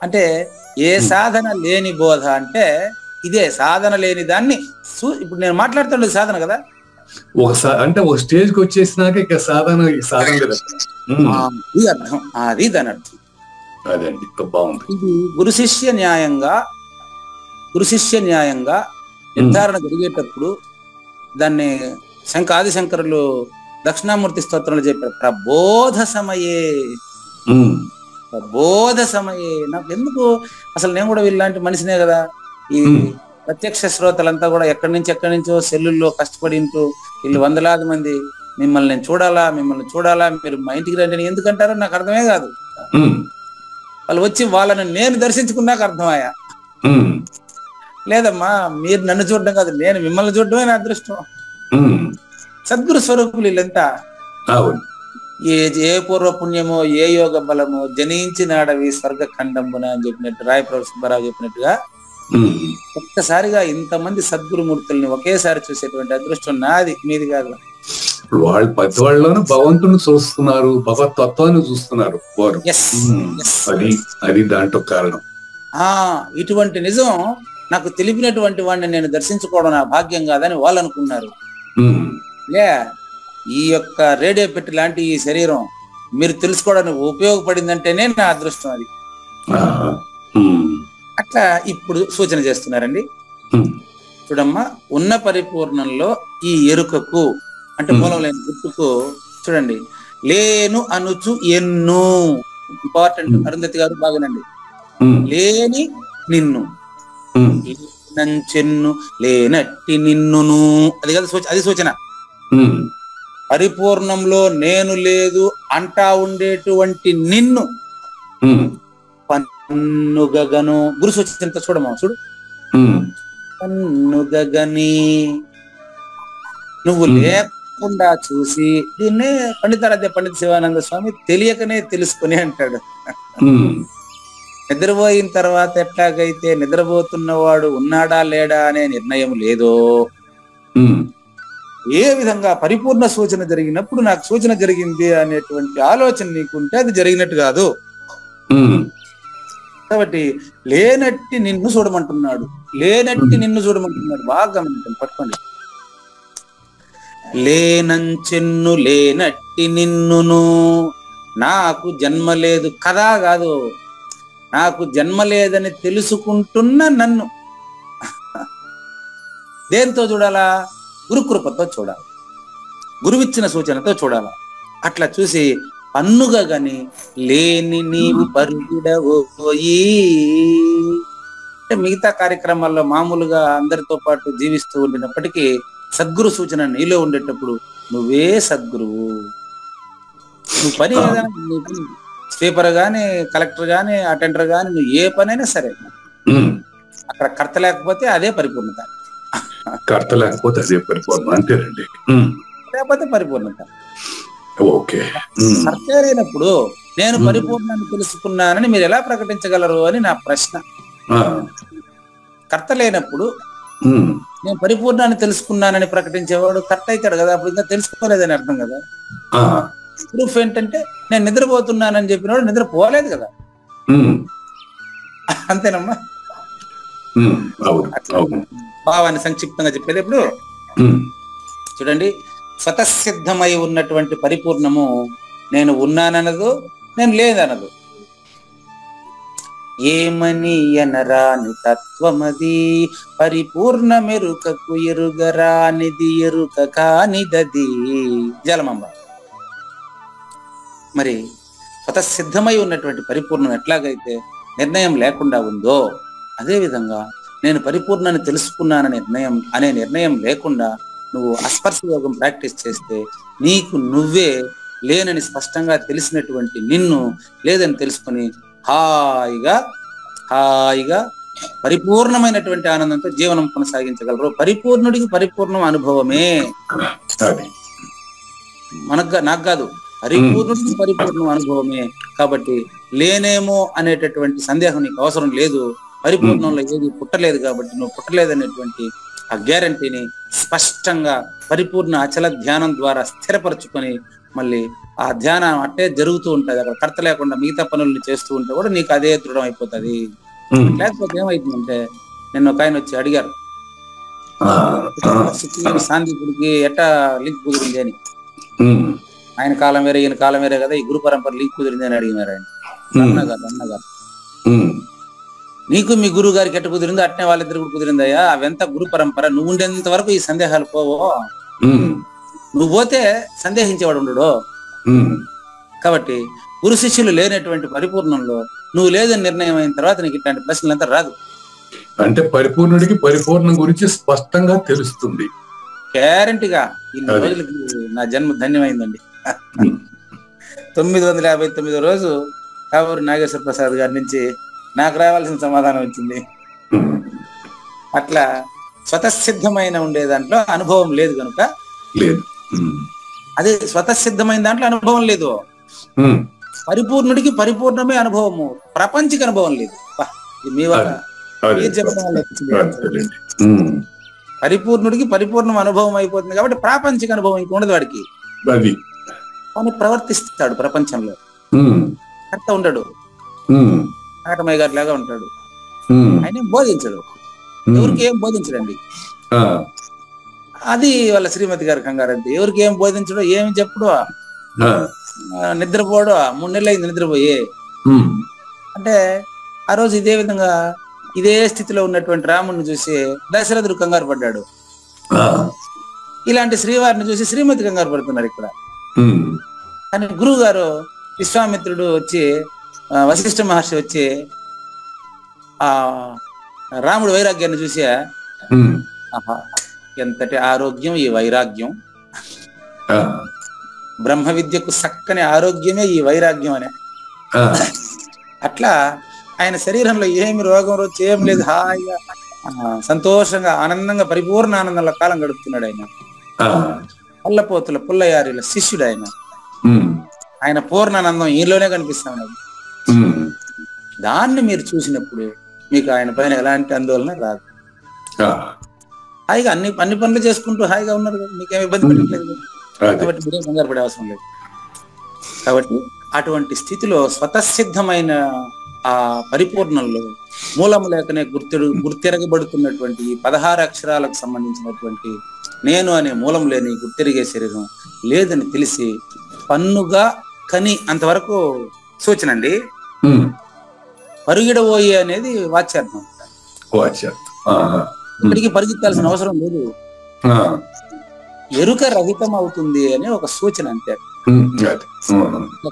అంటే ఏ సాధన లేని బోధ అంటే ఇదే. సాధన లేని దాన్ని ఇప్పుడు నేను మాట్లాడుతుండేది సాధన కదా. అంటే ఒక స్టేజ్ కి వచ్చేసినాక ఇక సాధన లేదు. ఇది అర్థం, అది దాని అర్థం. అదండి, బాగుంది. ఇది గురు శిష్య న్యాయంగా నిర్ధారణ జరిగేటప్పుడు దాన్ని ఆదిశంకరులు దక్షిణామూర్తి స్తోత్రంలో చెప్పారు. ప్రబోధ సమయే. నాకు ఎందుకు అసలు నేను కూడా వీళ్ళలాంటి మనిషినే కదా. ఈ ప్రత్యక్ష శ్రోతలంతా కూడా ఎక్కడి నుంచో సెల్లుల్లో కష్టపడి వీళ్ళు 100,000 మంది మిమ్మల్ని చూడాలా, మీరు మా ఇంటికి రండి ఎందుకంటారో నాకు అర్థమే కాదు. వాళ్ళు వచ్చి వాళ్ళని నేను దర్శించుకున్నాక అర్థమయ్యా. లేదమ్మా, మీరు నన్ను చూడడం కాదు, నేను మిమ్మల్ని చూడడమే నా అదృష్టం. సద్గురు స్వరూపులు వీళ్ళంతా. ఏ పూర్వ పుణ్యమో ఏ యోగ బలమో జనించినాడవి స్వర్గ ఖండంబున అని చెప్పినట్టు రాయప్రభు సుబ్బారావు చెప్పినట్టుగా ఒక్కసారిగా ఇంతమంది సద్గురుమూర్తుల్ని ఒకేసారి చూసేటువంటి అదృష్టం నాది, మీది కాదు. వాళ్ళు పెద్దవాళ్ళలోనూ భగవంతుని చూస్తున్నారు, భగవతత్వాన్ని చూస్తున్నారు వారు. అది దాంట్లో కారణం. ఇటువంటి నిజం నాకు తెలిపినటువంటి వాడిని నేను దర్శించుకోవడం నా భాగ్యం కాదని వాళ్ళు అనుకున్నారు. లే, ఈ యొక్క రేడియో పెట్టి లాంటి ఈ శరీరం మీరు తెలుసుకోవడానికి ఉపయోగపడిందంటేనే నా అదృష్టం అది. అట్లా ఇప్పుడు సూచన చేస్తున్నారండి. చూడమ్మా, ఉన్న పరిపూర్ణంలో ఈ ఎరుకకు అంటే మూలం లేని గుర్తుకు చూడండి, లేను అనుచు ఎన్ను. ఇంపార్టెంట్, అరుంధతి గారు బాగానండి. లేని నిన్ను, నంచెన్ను లేనట్టి నిన్నును, అది కదా అది సూచన. పరిపూర్ణంలో నేను లేదు అంటా ఉండేటువంటి నిన్ను పన్నుగను గురు సూచన చూడమా, చూడు. పన్నుగని నువ్వు లేకుండా చూసి, దీన్నే పండితారాధ్య పండిత శివానంద స్వామి తెలియకనే తెలుసుకుని అంటాడు. నిద్రపోయిన తర్వాత ఎట్లాగైతే నిద్రపోతున్నవాడు ఉన్నాడా లేడా అనే నిర్ణయం లేదో, ఏ విధంగా పరిపూర్ణ సూచన జరిగినప్పుడు నాకు సూచన జరిగింది అనేటువంటి ఆలోచన నీకుంటే అది జరిగినట్టు కాదు. కాబట్టి లేనట్టి నిన్ను చూడమంటున్నాడు, లేనట్టి నిన్ను చూడమంటున్నాడు. బాగా గమనించండి, పట్టుకోండి. లేనంచెన్ను లేనట్టి నిన్నును, నాకు జన్మ లేదు కదా కాదు, నాకు జన్మ లేదని తెలుసుకుంటున్న నన్ను దేంతో చూడాలా? గురుకృపతో చూడాలి, గురువిచ్చిన సూచనతో చూడాల. అట్లా చూసి పన్నుగా గాని లేని నీవు పరుగిడవోయి అంటే మిగతా కార్యక్రమాల్లో మామూలుగా అందరితో పాటు జీవిస్తూ ఉండినప్పటికీ సద్గురు సూచన నీలో ఉండేటప్పుడు నువ్వే సద్గురువు. నువ్వు పని ఏదైనా, స్వీపర్ గాని, కలెక్టర్ గాని, అటెండర్ గాని, నువ్వు ఏ పనైనా సరే అక్కడ కర్త లేకపోతే అదే పరిపూర్ణత. కర్త లేకపోతే అదే పరిపూర్ణ, అంతేనండి. లేకపోతే పరిపూర్ణత. ఓకే. కర్త అయినప్పుడు నేను పరిపూర్ణాన్ని తెలుసుకున్నానని మీరు ఎలా ప్రకటించగలరు అని నా ప్రశ్న. కర్త లేనప్పుడు నేను పరిపూర్ణాన్ని తెలుసుకున్నానని ప్రకటించేవాడు కర్త అవుతాడు కదా, అప్పుడు ఇంకా తెలుసుకోలేదని అర్థం కదా. ప్రూఫ్ ఏంటంటే నేను నిద్రపోతున్నానని చెప్పినవాడు నిద్రపోలేదు కదా, అంతేనమ్మా. భావాన్ని సంక్షిప్తంగా చెప్పేది ఇప్పుడు చూడండి. స్వతసిద్ధమై ఉన్నటువంటి పరిపూర్ణము నేను ఉన్నాననదు, నేను లేదనదు. ఏమని ఎనరాని తత్వమది పరిపూర్ణ మెరుకకు ఎరుగరానిది ఎరుక కానిదది జలమంబ. మరి స్వతసిద్ధమై ఉన్నటువంటి పరిపూర్ణం ఎట్లాగైతే నిర్ణయం లేకుండా ఉందో, అదేవిధంగా నేను పరిపూర్ణాన్ని తెలుసుకున్నాననే నిర్ణయం లేకుండా నువ్వు అస్పర్శ యోగం ప్రాక్టీస్ చేస్తే నీకు నువ్వే లేనని స్పష్టంగా తెలిసినటువంటి నిన్ను లేదని తెలుసుకొని హాయిగా పరిపూర్ణమైనటువంటి ఆనందంతో జీవనం కొనసాగించగలరు. పరిపూర్ణుడికి పరిపూర్ణం అనుభవమే, నాకు కాదు, పరిపూర్ణుడికి పరిపూర్ణం అనుభవమే. కాబట్టి లేనేమో అనేటటువంటి సందేహం నీకు అవసరం లేదు. పరిపూర్ణంలో ఏది పుట్టలేదు కాబట్టి నువ్వు పుట్టలేదనేటువంటి ఆ గ్యారంటీని స్పష్టంగా పరిపూర్ణ అచల ధ్యానం ద్వారా స్థిరపరచుకొని మళ్ళీ ఆ ధ్యానం అట్టే జరుగుతూ ఉంటది. అక్కడ కర్త లేకుండా మిగతా పనుల్ని చేస్తూ ఉంటే కూడా నీకు అదే దృఢం అయిపోతుంది. లేకపోతే ఏమైతుందంటే నిన్న ఒక ఆయన వచ్చి అడిగారు, సాందీపుడికి ఎట్టా లింక్ కుదిరింది అని. ఆయన కాలం వేరే ఈయన కాలం వేరే కదా, ఈ గురు పరంపర లింక్ కుదిరింది అని అడిగినారు ఆయన. అన్నగారు నీకు మీ గురువు గారికి ఎట్ట కుదిరిందో అట్నే వాళ్ళిద్దరు కూడా కుదిరిందయ్యా, అవంతా గురు పరంపర. నువ్వు ఉండేంత వరకు ఈ సందేహాలు పోవో, నువ్వు పోతే సందేహించేవాడు ఉండడు. కాబట్టి గురు శిష్యులు లేనటువంటి పరిపూర్ణంలో నువ్వు లేదని నిర్ణయం అయిన తర్వాత నీకు ఇట్లాంటి ప్రశ్నలంతా రాదు. అంటే పరిపూర్ణుడికి పరిపూర్ణం గురించి స్పష్టంగా తెలుస్తుంది. గ్యారంటీగా ఇన్ని రోజులకి నా జన్మ ధన్యమైందండి. 959వ రోజు కావూరి నాగేశ్వర ప్రసాద్ గారి నుంచి నాకు రావాల్సిన సమాధానం వచ్చింది. అట్లా స్వతసిద్ధమైన ఉండే దాంట్లో అనుభవం లేదు కనుక లేదు. అదే స్వతసిద్ధమైన దాంట్లో అనుభవం లేదు. పరిపూర్ణుడికి పరిపూర్ణమే అనుభవము, ప్రపంచిక అనుభవం లేదు. మీ పరిపూర్ణుడికి పరిపూర్ణం అనుభవం అయిపోతుంది కాబట్టి ప్రాపంచిక అనుభవం ఇంక ఉండదు వాడికి. కానీ ప్రవర్తిస్తాడు ప్రపంచంలో, కరెక్ట్ ఉండడు, ఆటమయ్య గారి లాగా ఉంటాడు. ఆయన బోధించడు, ఎవరికి ఏం బోధించడండి. అది వాళ్ళ శ్రీమతి గారి కంగారు. అంతే, ఎవరికి ఏం బోధించడో ఏమి చెప్పడు, నిద్రపోడు. 3 నెలలు అయింది నిద్రపోయి. అంటే ఆ రోజు ఇదే విధంగా ఇదే స్థితిలో ఉన్నటువంటి రాముడిని చూసి దశరథుడు కంగారు పడ్డాడు. ఇలాంటి శ్రీవారిని చూసి శ్రీమతి కంగారు పడుతున్నారు ఇక్కడ. కానీ గురువు గారు విశ్వామిత్రుడు వచ్చి, వశిష్ఠ మహర్షి వచ్చి ఆ రాముడి వైరాగ్యాన్ని చూసి, ఆహా ఎంతటి ఆరోగ్యం ఈ వైరాగ్యం, బ్రహ్మ విద్యకు చక్కని ఆరోగ్యమే ఈ వైరాగ్యం అనే. అట్లా ఆయన శరీరంలో ఏమి రోగం రోజు ఏం లేదు, హాయిగా సంతోషంగా ఆనందంగా పరిపూర్ణ ఆనందంలో కాలం గడుపుతున్నాడు ఆయన. పల్లపోతుల పుల్లయారిల శిష్యుడు ఆయన. ఆయన పూర్ణానందం ఈలోనే కనిపిస్తా ఉన్నది. దాన్ని మీరు చూసినప్పుడు మీకు ఆయన పైన ఎలాంటి ఆందోళన రాదు. హాయిగా అన్ని పనులు చేసుకుంటూ హాయిగా ఉన్నారు కదా, మీకేం ఇబ్బంది పెట్టట్లేదు కాబట్టి మీరేం కంగారు పడే అవసరం లేదు. కాబట్టి అటువంటి స్థితిలో స్వతసిద్ధమైన ఆ పరిపూర్ణంలో మూలము లేకనే గుర్తెరగబడుతున్నటువంటి 16 అక్షరాలకు సంబంధించినటువంటి నేను అనే మూలం లేని గుర్తెరిగే శరీరం లేదని తెలిసి పన్నుగా కని అంతవరకు సూచన అండి. పరుగిడబోయే అనేది వాచ్యార్థం. ఇక్కడికి పరిగెత్తాల్సిన అవసరం లేదు, ఎరుక రహితం అవుతుంది అని ఒక సూచన అంతే.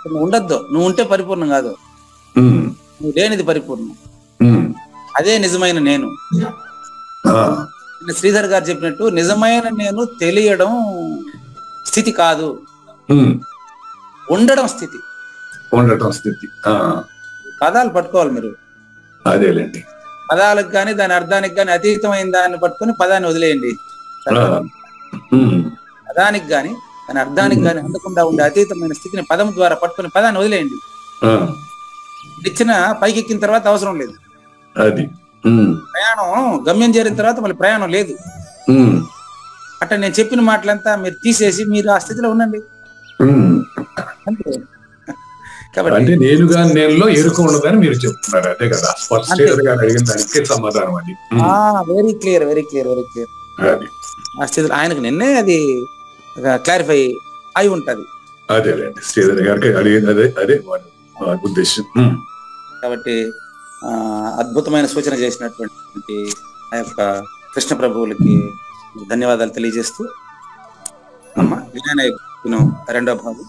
నువ్వు ఉండద్దు, నువ్వు ఉంటే పరిపూర్ణం కాదు, నువ్వు లేనిది పరిపూర్ణం, అదే నిజమైన నేను. శ్రీధర్ గారు చెప్పినట్టు నిజమైన నేను తెలియడం స్థితి కాదు, ఉండడం స్థితి. పదాలు పట్టుకోవాలి మీరు. అదేలేండి, పదాలకు కానీ దాని అర్థానికి కానీ అతీతమైన దాన్ని పట్టుకొని పదాన్ని వదిలేయండి. పదానికి కానీ దాని అర్థానికి కానీ అందకుండా ఉండే అతీతమైన స్థితిని పదం ద్వారా పట్టుకుని పదాన్ని వదిలేయండి. ఇచ్చిన పైకెక్కిన తర్వాత అవసరం లేదు. ప్రయాణం గమ్యం చేరిన తర్వాత మళ్ళీ ప్రయాణం లేదు. అట్లా నేను చెప్పిన మాటలంతా మీరు తీసేసి మీరు ఆ స్థితిలో ఉండండి. అంతే. కాబట్టి నేనుగా నేనులో ఎరుక ఉండదని మీరు చెప్తున్నారు, అదే కదా అడిగిన దానికి సమాధానం. అది very clear, very clear, very clear. ఆ స్థితిలో ఆయనకు నిన్నే అది క్లారిఫై అయి ఉంటది. అదేలేండి, శ్రీధర్ గారికి అడిగింది అదే ఉద్దేశం. కాబట్టి అద్భుతమైన సూచన చేసినటువంటి ఆ యొక్క కృష్ణ ప్రభువులకి ధన్యవాదాలు తెలియజేస్తూ, అమ్మ విజ్ఞాన రెండో భాగం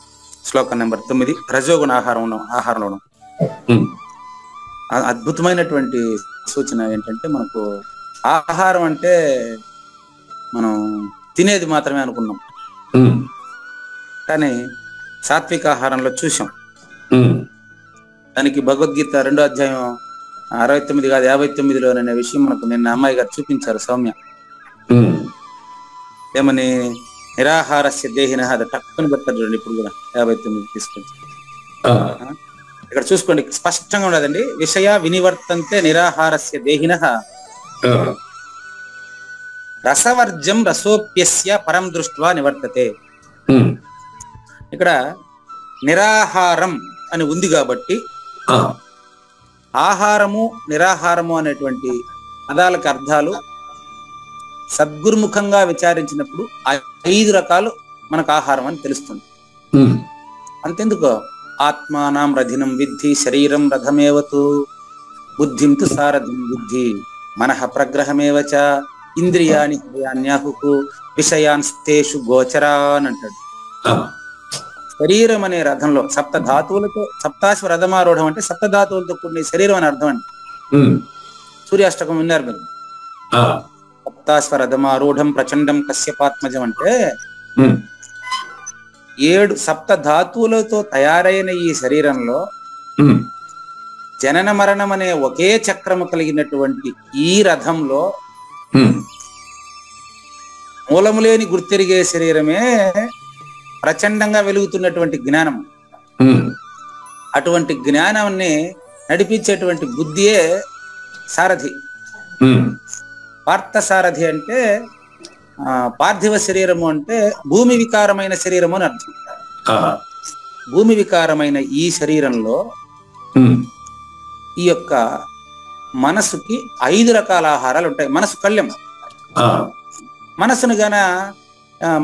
శ్లోకం నెంబర్ 9 రజోగుణ ఆహారంలో అద్భుతమైనటువంటి సూచన ఏంటంటే, మనకు ఆహారం అంటే మనం తినేది మాత్రమే అనుకున్నాం, కానీ సాత్విక ఆహారంలో చూసాం. దానికి భగవద్గీత 2వ అధ్యాయం 69 కాదు 59లోనే విషయం మనకు నిన్న అమ్మాయి గారు చూపించారు సౌమ్య. ఏమని నిరాహారస్య దేహిన, అది టక్కుని పెడతారు చూడండి. ఇప్పుడు కూడా 59 తీసుకొచ్చి ఇక్కడ చూసుకోండి, స్పష్టంగా ఉండదండి. విషయ వినివర్తంతే నిరాహారస్య దేహిన రసవర్జం రసోప్యస్య పరం దృష్ట్వా నివర్తతే. ఇక్కడ నిరాహారం అని ఉంది కాబట్టి ఆహారము నిరాహారము అనేటువంటి పదాలకు అర్థాలు సద్గురుముఖంగా విచారించినప్పుడు 5 రకాలు మనకు ఆహారం అని తెలుస్తుంది. అంతెందుకు, ఆత్మానం రథినం విద్ధి శరీరం రథమేవతు బుద్ధిం తు సారథిం విద్ధి మనః ప్రగ్రహమేవచ ఇంద్రియాని హృదయాన్యాహుకు విషయాన్స్తేషు గోచరాన్ అంటాడు. శరీరం అనే రథంలో సప్తధాతువులతో, సప్తాశ్వ రథమారూఢం అంటే సప్తధాతువులతో కూడిన శరీరం అని అర్థం అండి. సూర్యాష్టకం విన్నారు మీరు, సప్తాశ్వ రథమారూఢం ప్రచండం కశ్యపాత్మజం అంటే 7 సప్తధాతువులతో తయారైన ఈ శరీరంలో జనన మరణం అనే ఒకే చక్రము కలిగినటువంటి ఈ రథంలో మూలము లేని గుర్తెరిగే శరీరమే ప్రచండంగా వెలుగుతున్నటువంటి జ్ఞానం. అటువంటి జ్ఞానాన్ని నడిపించేటువంటి బుద్ధియే సారథి. పార్థ సారథి అంటే పార్థివ శరీరము అంటే భూమి వికారమైన శరీరము అని అర్థం. భూమి వికారమైన ఈ శరీరంలో ఈ యొక్క మనసుకి 5 రకాల ఆహారాలు ఉంటాయి. మనసు కళ్యం. మనసును గన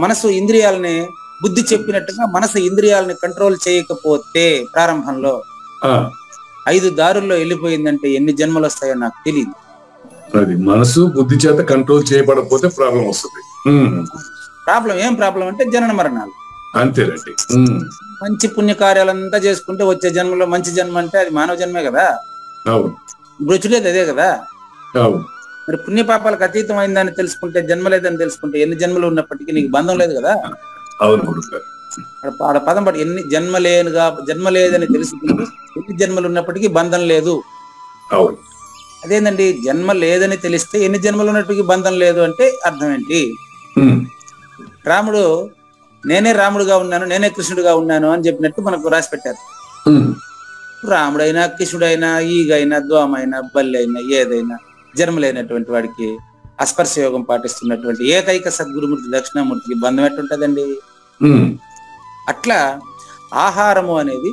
మనసు ఇంద్రియాలని బుద్ధి చెప్పినట్టుగా మనసు ఇంద్రియాలని కంట్రోల్ చేయకపోతే ప్రారంభంలో 5 దారుల్లో వెళ్ళిపోయిందంటే ఎన్ని జన్మలు వస్తాయో నాకు తెలియదు. అది మనసు బుద్ధి చేత కంట్రోల్ చేయబడకపోతే ప్రాబ్లం వస్తుంది. ఏం ప్రాబ్లం అంటే జనన మరణాలు. అంతేనండి. మంచి పుణ్యకార్యాలంతా చేసుకుంటే వచ్చే జన్మలో మంచి జన్మ అంటే అది మానవ జన్మే కదా. ఇప్పుడు వచ్చేది అదే కదా. మరి పుణ్యపాపాలకు అతీతం అయిందని తెలుసుకుంటే, జన్మ లేదని తెలుసుకుంటే ఎన్ని జన్మలు ఉన్నప్పటికీ నీకు బంధం లేదు కదా. ఆడ పదం పడి ఎన్ని జన్మ లేదని తెలుసుకుంటే ఎన్ని జన్మలు ఉన్నప్పటికీ బంధం లేదు. అదేందండి, జన్మ లేదని తెలిస్తే ఎన్ని జన్మలు ఉన్నప్పటికీ బంధం లేదు అంటే అర్థం ఏంటి? రాముడు నేనే రాముడుగా ఉన్నాను, నేనే కృష్ణుడిగా ఉన్నాను అని చెప్పినట్టు మనకు రాసి పెట్టారు. రాముడైనా కృష్ణుడైనా ఈగైనా దోమైనా బల్లి అయినా ఏదైనా జన్మ లేనటువంటి వాడికి అస్పర్శ యోగం పాటిస్తున్నటువంటి ఏకైక సద్గురుమూర్తి దక్షిణామూర్తికి బంధం ఎట్టుంటదండి? అట్లా ఆహారము అనేది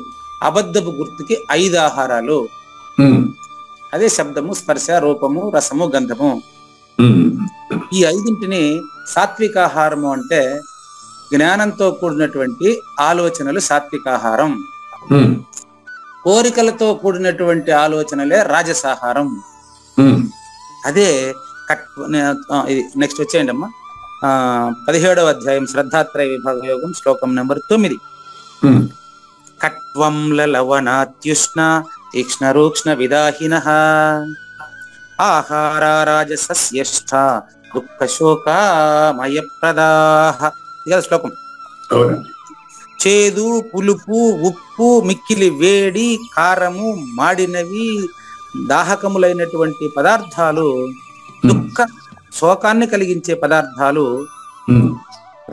అబద్ధపు గుర్తుకి 5 ఆహారాలు. అదే శబ్దము, స్పర్శ, రూపము, రసము, గంధము. ఈ 5ంటిని సాత్విక ఆహారము అంటే జ్ఞానంతో కూడినటువంటి ఆలోచనలు సాత్వికాహారం. కోరికలతో కూడినటువంటి ఆలోచనలే రాజసాహారం. అదే నెక్స్ట్ వచ్చేయండి అమ్మా. 17వ అధ్యాయం శ్రద్ధాత్రయ విభాగ యోగం శ్లోకం నెంబర్ 9. కట్వం లలవనాత్యుష్ణ తీక్ష్ణ రూక్ష్ణ విదాహినః ఆహారా రాజసస్యష్ఠ దుఃఖ శోకమయప్రదాః. ఇది శ్లోకం. చేదు, పులుపు, ఉప్పు, మిక్కిలి వేడి, కారము, మాడినవి, దాహకములైనటువంటి పదార్థాలు, దుఃఖ శోకాన్ని కలిగించే పదార్థాలు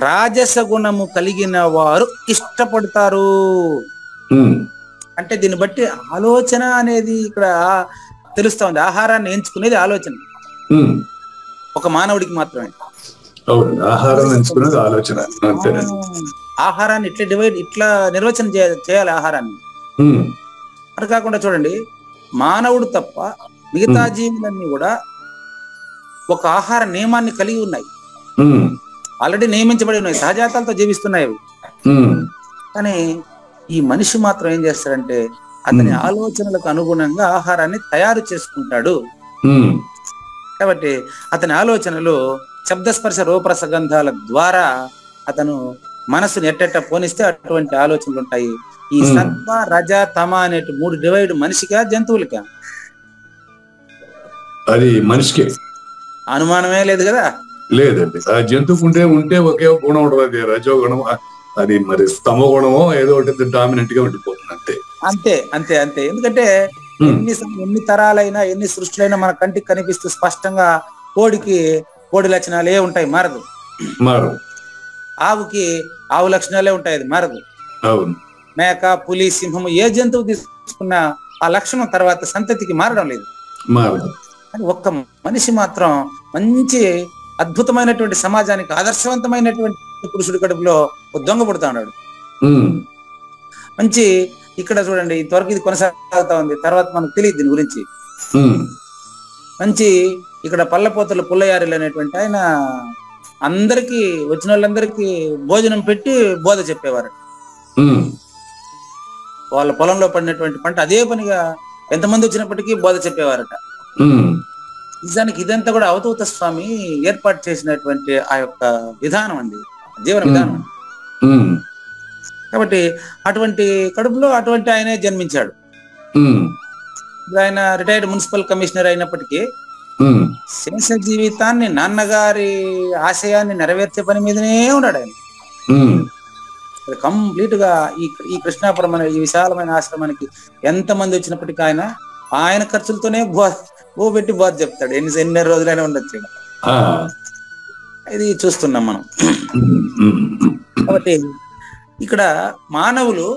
రాజస గుణము కలిగిన వారు ఇష్టపడతారు. అంటే దీన్ని బట్టి ఆలోచన అనేది ఇక్కడ తెలుస్తా ఉంది. ఆహారాన్ని ఎంచుకునేది ఆలోచన ఒక మానవుడికి మాత్రమే. ఆహారాన్ని ఇట్లా నిర్వచనం చేయాలి ఆహారాన్ని. అది కాకుండా చూడండి, మానవుడు తప్ప మిగతా జీవులన్నీ కూడా ఒక ఆహార నియమాన్ని కలిగి ఉన్నాయి. ఆల్రెడీ నియమించబడి ఉన్నాయి, సహజాతాలతో జీవిస్తున్నాయి అవి. కానీ ఈ మనిషి మాత్రం ఏం చేస్తాడంటే అతని ఆలోచనలకు అనుగుణంగా ఆహారాన్ని తయారు చేసుకుంటాడు. కాబట్టి అతని ఆలోచనలు శబ్దస్పర్శ రూపరసగంధాల ద్వారా అతను మనసుని ఎట్టెట్ట పోనిస్తే అటువంటి ఆలోచనలు ఉంటాయి. ఈ సత్వ, రజ, తమ అనే 3 డివైడ్ మనిషికా జంతువులకా? అది మనిషికే, అనుమానమే లేదు కదా. లేదండి, ఆ జంతువుకు ఉంటే ఒకే గుణం ఉంటుంది, అది రజో గుణం. అది మరి తమో గుణమో ఏదో ఒకటి డామినెంట్ గా ఉండిపోతుంది. అంతే అంతే అంతే. ఎందుకంటే ఎన్ని తరాలైనా ఎన్ని సృష్టిలైనా మన కంటికి కనిపిస్తూ స్పష్టంగా కోడి లక్షణాలే ఉంటాయి, మారదు. ఆవుకి ఆవు లక్షణాలే ఉంటాయి, అది మారదు. మేక, పులి, సింహము ఏ జంతువు తీసుకున్నా ఆ లక్షణం తర్వాత సంతతికి మారడం లేదు. కానీ ఒక్క మనిషి మాత్రం మంచి అద్భుతమైనటువంటి సమాజానికి ఆదర్శవంతమైనటువంటి పురుషుడి కడుపులో దొంగ పుడతా ఉన్నాడు. మంచి ఇక్కడ చూడండి, ఇంతవరకు ఇది కొనసాగుతా ఉంది, తర్వాత మనకు తెలియదు దీని గురించి. మంచి ఇక్కడ పల్లపోతలు పుల్లయారులు అనేటువంటి ఆయన అందరికి వచ్చిన వాళ్ళందరికీ భోజనం పెట్టి బోధ చెప్పేవారు. వాళ్ళ పొలంలో పడినటువంటి పంట అదే పనిగా ఎంతమంది వచ్చినప్పటికీ బోధ చెప్పేవారట. నిజానికి ఇదంతా కూడా అవధూత స్వామి ఏర్పాటు చేసినటువంటి ఆ యొక్క విధానం అండి, జీవన విధానం. కాబట్టి అటువంటి కడుపులో అటువంటి ఆయనే జన్మించాడు. ఆయన రిటైర్డ్ మున్సిపల్ కమిషనర్ అయినప్పటికీ శేష జీవితాన్ని నాన్నగారి ఆశయాన్ని నెరవేర్చే పని మీదనే ఉన్నాడు ఆయన. కంప్లీట్ గా ఈ కృష్ణాపురం అనే ఈ విశాలమైన ఆశ్రమానికి ఎంతమంది వచ్చినప్పటికీ ఆయన ఖర్చులతోనే పెట్టి బోధ చెప్తాడు. ఎన్ని రోజులైనా ఉండొచ్చు. ఇది చూస్తున్నాం మనం. కాబట్టి ఇక్కడ మానవులు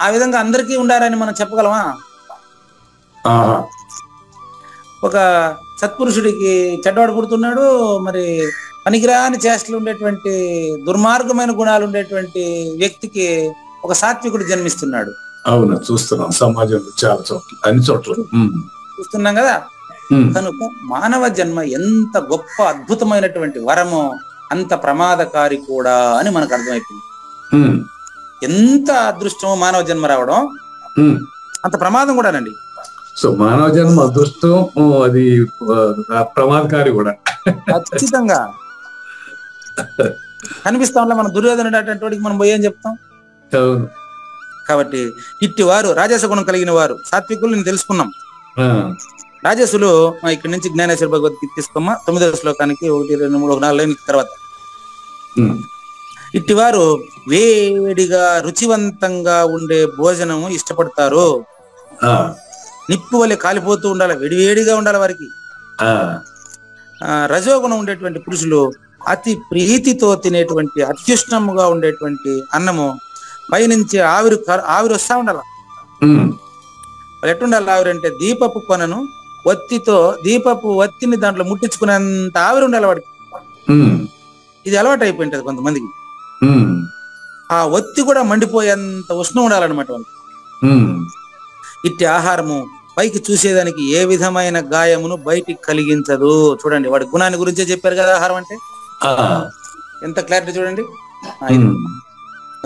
ఆ విధంగా అందరికీ ఉండారని మనం చెప్పగలమా? ఒక సత్పురుషుడికి చెడ్డవాడు పుడుతున్నాడు, మరి పనికిరాని చేష్టలు ఉండేటువంటి దుర్మార్గమైన గుణాలు ఉండేటువంటి వ్యక్తికి ఒక సాత్వికుడు జన్మిస్తున్నాడు. అవును, చూస్తున్నాం సమాజంలో చాలా చోట్ల, అన్ని చోట్ల చూస్తున్నాం కదా. కనుక మానవ జన్మ ఎంత గొప్ప అద్భుతమైనటువంటి వరమో అంత ప్రమాదకారి కూడా అని మనకు అర్థమైపోయింది. ఎంత అదృష్టమో మానవ జన్మ రావడం, అంత ప్రమాదం కూడానండి. సో మానవ జన్మ అదృష్టం, అది ప్రమాదకారి కూడా ఖచ్చితంగా కనిపిస్తా ఉంటే మన దుర్యోధనుడు అటువంటి వాడికి మనం పోయి ఏం చెప్తాం. కాబట్టి ఇట్టి వారు రాజస గుణం కలిగిన వారు సాత్వికులు నేను తెలుసుకున్నాం. రాజసులు ఇక్కడి నుంచి జ్ఞానేశ్వర భగవద్గీత తీసుకోమా 9వ శ్లోకానికి 1, 2, 3, 4 లైన్ల తర్వాత. ఇట్టివారు వేడిగా రుచివంతంగా ఉండే భోజనము ఇష్టపడతారు. నిప్పు వలె కాలిపోతూ ఉండాలి, వేడివేడిగా ఉండాలి వారికి. రజోగుణం ఉండేటువంటి పురుషులు అతి ప్రీతితో తినేటువంటి అత్యుష్ణముగా ఉండేటువంటి అన్నము పైనుంచి ఆవిరి వస్తా ఉండాలి. వాళ్ళు ఎట్టుండాలి ఆవిరి అంటే దీపపు కొనను ఒత్తితో దీపపు ఒత్తిని దాంట్లో ముట్టించుకునేంత ఆవిరి ఉండాలి వాడికి. ఇది అలవాటు అయిపోయింటది కొంతమందికి. ఆ ఒత్తి కూడా మండిపోయేంత ఉష్ణం ఉండాలన్నమాట వాళ్ళకి. ఇట్టి ఆహారము పైకి చూసేదానికి ఏ విధమైన గాయమును బయటికి కలిగించదు. చూడండి, వాడి గుణాన్ని గురించే చెప్పారు కదా ఆహారం అంటే. ఎంత క్లారిటీ చూడండి.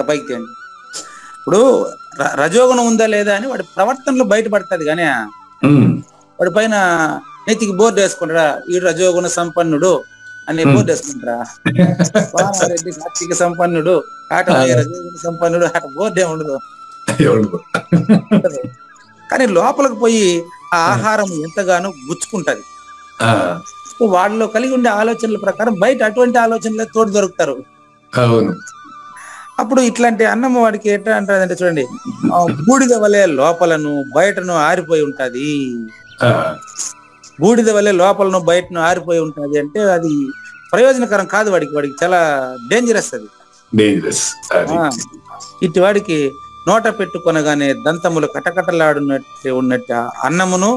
పైకి తేండి. ఇప్పుడు రజోగుణం ఉందా లేదా అని వాడి ప్రవర్తనలో బయటపడుతుంది. కానీ వాడి పైన నెత్తికి బోర్డు వేసుకుంటాడా, ఈ రజోగుణ సంపన్నుడు అని బోర్డు వేసుకుంటారా? రెడ్డి సాత్విక సంపన్నుడు, ఆట రజోగుణ సంపన్నుడు, ఆట బోర్డు ఏముండదు. కానీ లోపలికి పోయి ఆ ఆహారం ఎంతగానో గుచ్చుకుంటది. వాళ్ళలో కలిగి ఉండే ఆలోచనల ప్రకారం బయట అటువంటి ఆలోచనలే తోడు దొరుకుతారు. అప్పుడు ఇట్లాంటి అన్నం వాడికి ఎట్లా అంటారంటే చూడండి, బూడిద వలె లోపలను బయటను ఆరిపోయి ఉంటది. బూడిద వలె లోపలను బయటను ఆరిపోయి ఉంటది అంటే అది ప్రయోజనకరం కాదు వాడికి. వాడికి చాలా డేంజరస్ అది. ఇటు వాడికి నోట పెట్టుకొనగానే దంతములు కటకటలాడున్నట్టు ఉన్నట్టు అన్నమును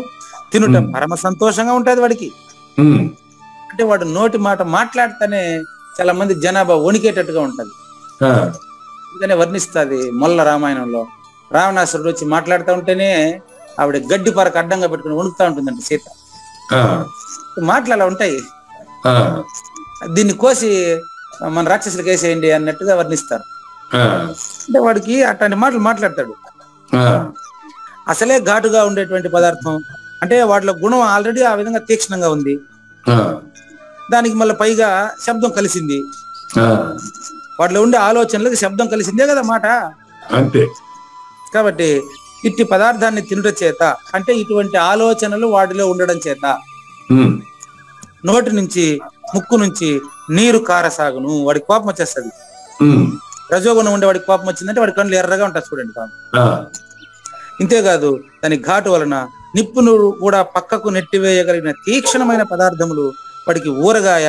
తినుట పరమ సంతోషంగా ఉంటది వాడికి. అంటే వాడు నోటి మాట మాట్లాడితేనే చాలా మంది జనాభా వణికేటట్టుగా ఉంటది. అందుకనే వర్ణిస్తుంది మొల్ల రామాయణంలో. రావణాసురుడు వచ్చి మాట్లాడుతూ ఉంటేనే ఆవిడ గడ్డి పరకు అడ్డంగా పెట్టుకుని వణుకుతా ఉంటుందంట సీత. మాటలు అలా ఉంటాయి. దీన్ని కోసి మన రాక్షసులకు వేసేయండి అన్నట్టుగా వర్ణిస్తారు. అంటే వాడికి అట్లాంటి మాటలు మాట్లాడతాడు. అసలే ఘాటుగా ఉండేటువంటి పదార్థం అంటే వాటిలో గుణం ఆల్రెడీ ఆ విధంగా తీక్షణంగా ఉంది. దానికి మళ్ళీ పైగా శబ్దం కలిసింది. వాటిలో ఉండే ఆలోచనలకు శబ్దం కలిసిందే కదా మాట. అంతే. కాబట్టి ఇట్టి పదార్థాన్ని తినడం చేత అంటే ఇటువంటి ఆలోచనలు వాటిలో ఉండడం చేత నోటి నుంచి ముక్కు నుంచి నీరు కారసాగును. వాడికి కోపం వచ్చేస్తుంది. రజోగుణం ఉండే వాడికి కోపం వచ్చిందంటే వాడి కళ్ళు ఎర్రగా ఉంటుంది చూడండి. ఇంతేకాదు దాని ఘాటు వలన నిప్పును కూడా పక్కకు నెట్టివేయగలిగిన తీక్షణమైన పదార్థములు వాడికి ఊరగాయ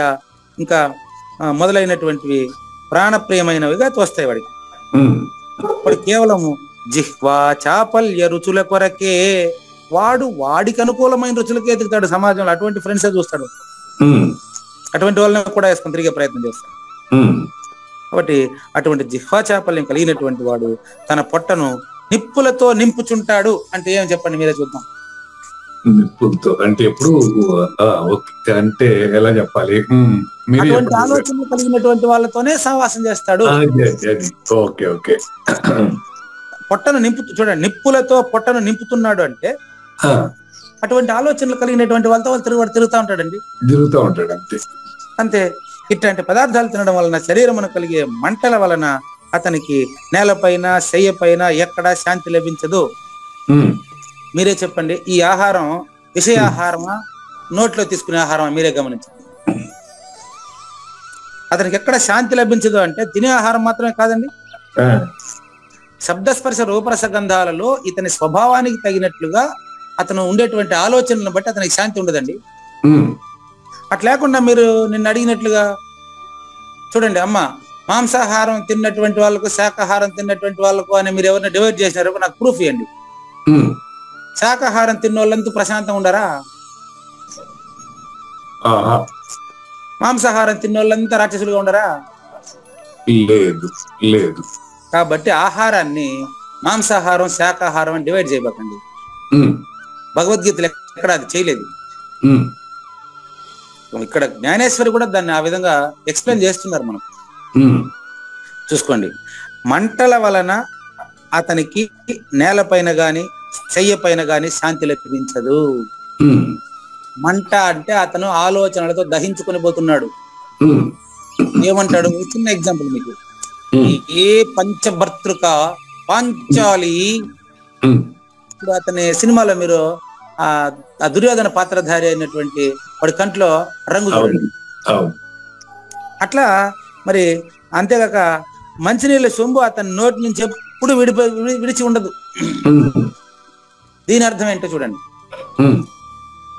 ఇంకా మొదలైనటువంటివి ప్రాణప్రియమైనవిగా తోస్తాయి వాడికి. వాడు కేవలము జిహ్వా చాపల్య రుచుల కొరకే వాడికి అనుకూలమైన రుచులకే ఎదుగుతాడు సమాజంలో. అటువంటి ఫ్రెండ్స్ చూస్తాడు. అటువంటి వాళ్ళని కూడా వేసుకొని తిరిగే ప్రయత్నం చేస్తాడు. కాబట్టి అటువంటి జిహ్వా చాపల్యం కలిగినటువంటి వాడు తన పొట్టను నిప్పులతో నింపుచుంటాడు. అంటే ఏం చెప్పండి మీరే చూద్దాం. నిప్పులతో అంటే ఎప్పుడు అంటే ఎలా చెప్పాలి? అటువంటి ఆలోచన కలిగినటువంటి వాళ్ళతోనే సహవాసం చేస్తాడు. పొట్టను చూడండి, నిప్పులతో పొట్టను నింపుతున్నాడు అంటే అటువంటి ఆలోచనలు కలిగినటువంటి వాళ్ళతో వాళ్ళు తిరుగుతూ ఉంటాడండి. అంతే. ఇట్లాంటి పదార్థాలు తినడం వలన శరీరమును కలిగే మంటల వలన అతనికి నేలపైన శయ్య పైన ఎక్కడా శాంతి లభించదు. మీరే చెప్పండి, ఈ ఆహారం విషయాహారమా నోట్లో తీసుకునే ఆహారమా? మీరే గమనించండి. అతనికి ఎక్కడ శాంతి లభించదు అంటే తినే ఆహారం మాత్రమే కాదండి, శబ్దస్పర్శ రూపరస గంధాలలో ఇతని స్వభావానికి తగినట్లుగా అతను ఉండేటువంటి ఆలోచనలను బట్టి అతనికి శాంతి ఉండదండి. అట్లా లేకుండా మీరు నిన్ను అడిగినట్లుగా చూడండి అమ్మ, మాంసాహారం తిన్నటువంటి వాళ్ళకు శాకాహారం తిన్నటువంటి వాళ్ళకు అని మీరు ఎవరిని డివైడ్ చేసినారో నాకు ప్రూఫ్ ఇవ్వండి. శాకాహారం తిన్న వాళ్ళంతా ప్రశాంతంగా ఉండరా? మాంసాహారం తిన్న వాళ్ళంతా రాక్షసులుగా ఉండరా? లేదు లేదు. కాబట్టి ఆహారాన్ని మాంసాహారం శాకాహారం అని డివైడ్ చేయబోకండి. భగవద్గీతలో ఎక్కడ అది చేయలేదు. ఇక్కడ జ్ఞానేశ్వరి కూడా దాన్ని ఆ విధంగా ఎక్స్ప్లెయిన్ చేస్తున్నారు. మనం చూసుకోండి, మంటల వలన అతనికి నేలపైన గాని చెయ్య పైన గాని శాంతి లభించదు. మంట అంటే అతను ఆలోచనలతో దహించుకొని పోతున్నాడు. ఏమంటాడు? చిన్న ఎగ్జాంపుల్ మీకు. ఏ పంచభర్తృక పాంచాలి, ఇప్పుడు అతని సినిమాలో మీరు ఆ దుర్యోధన పాత్రధారి అయినటువంటి వాడి కంట్లో రంగు చూడండి. అట్లా మరి అంతేగాక మంచినీళ్ళ సొంబు అతని నోటి నుంచి ఎప్పుడు విడిచి ఉండదు. దీని అర్థం ఏంటో చూడండి.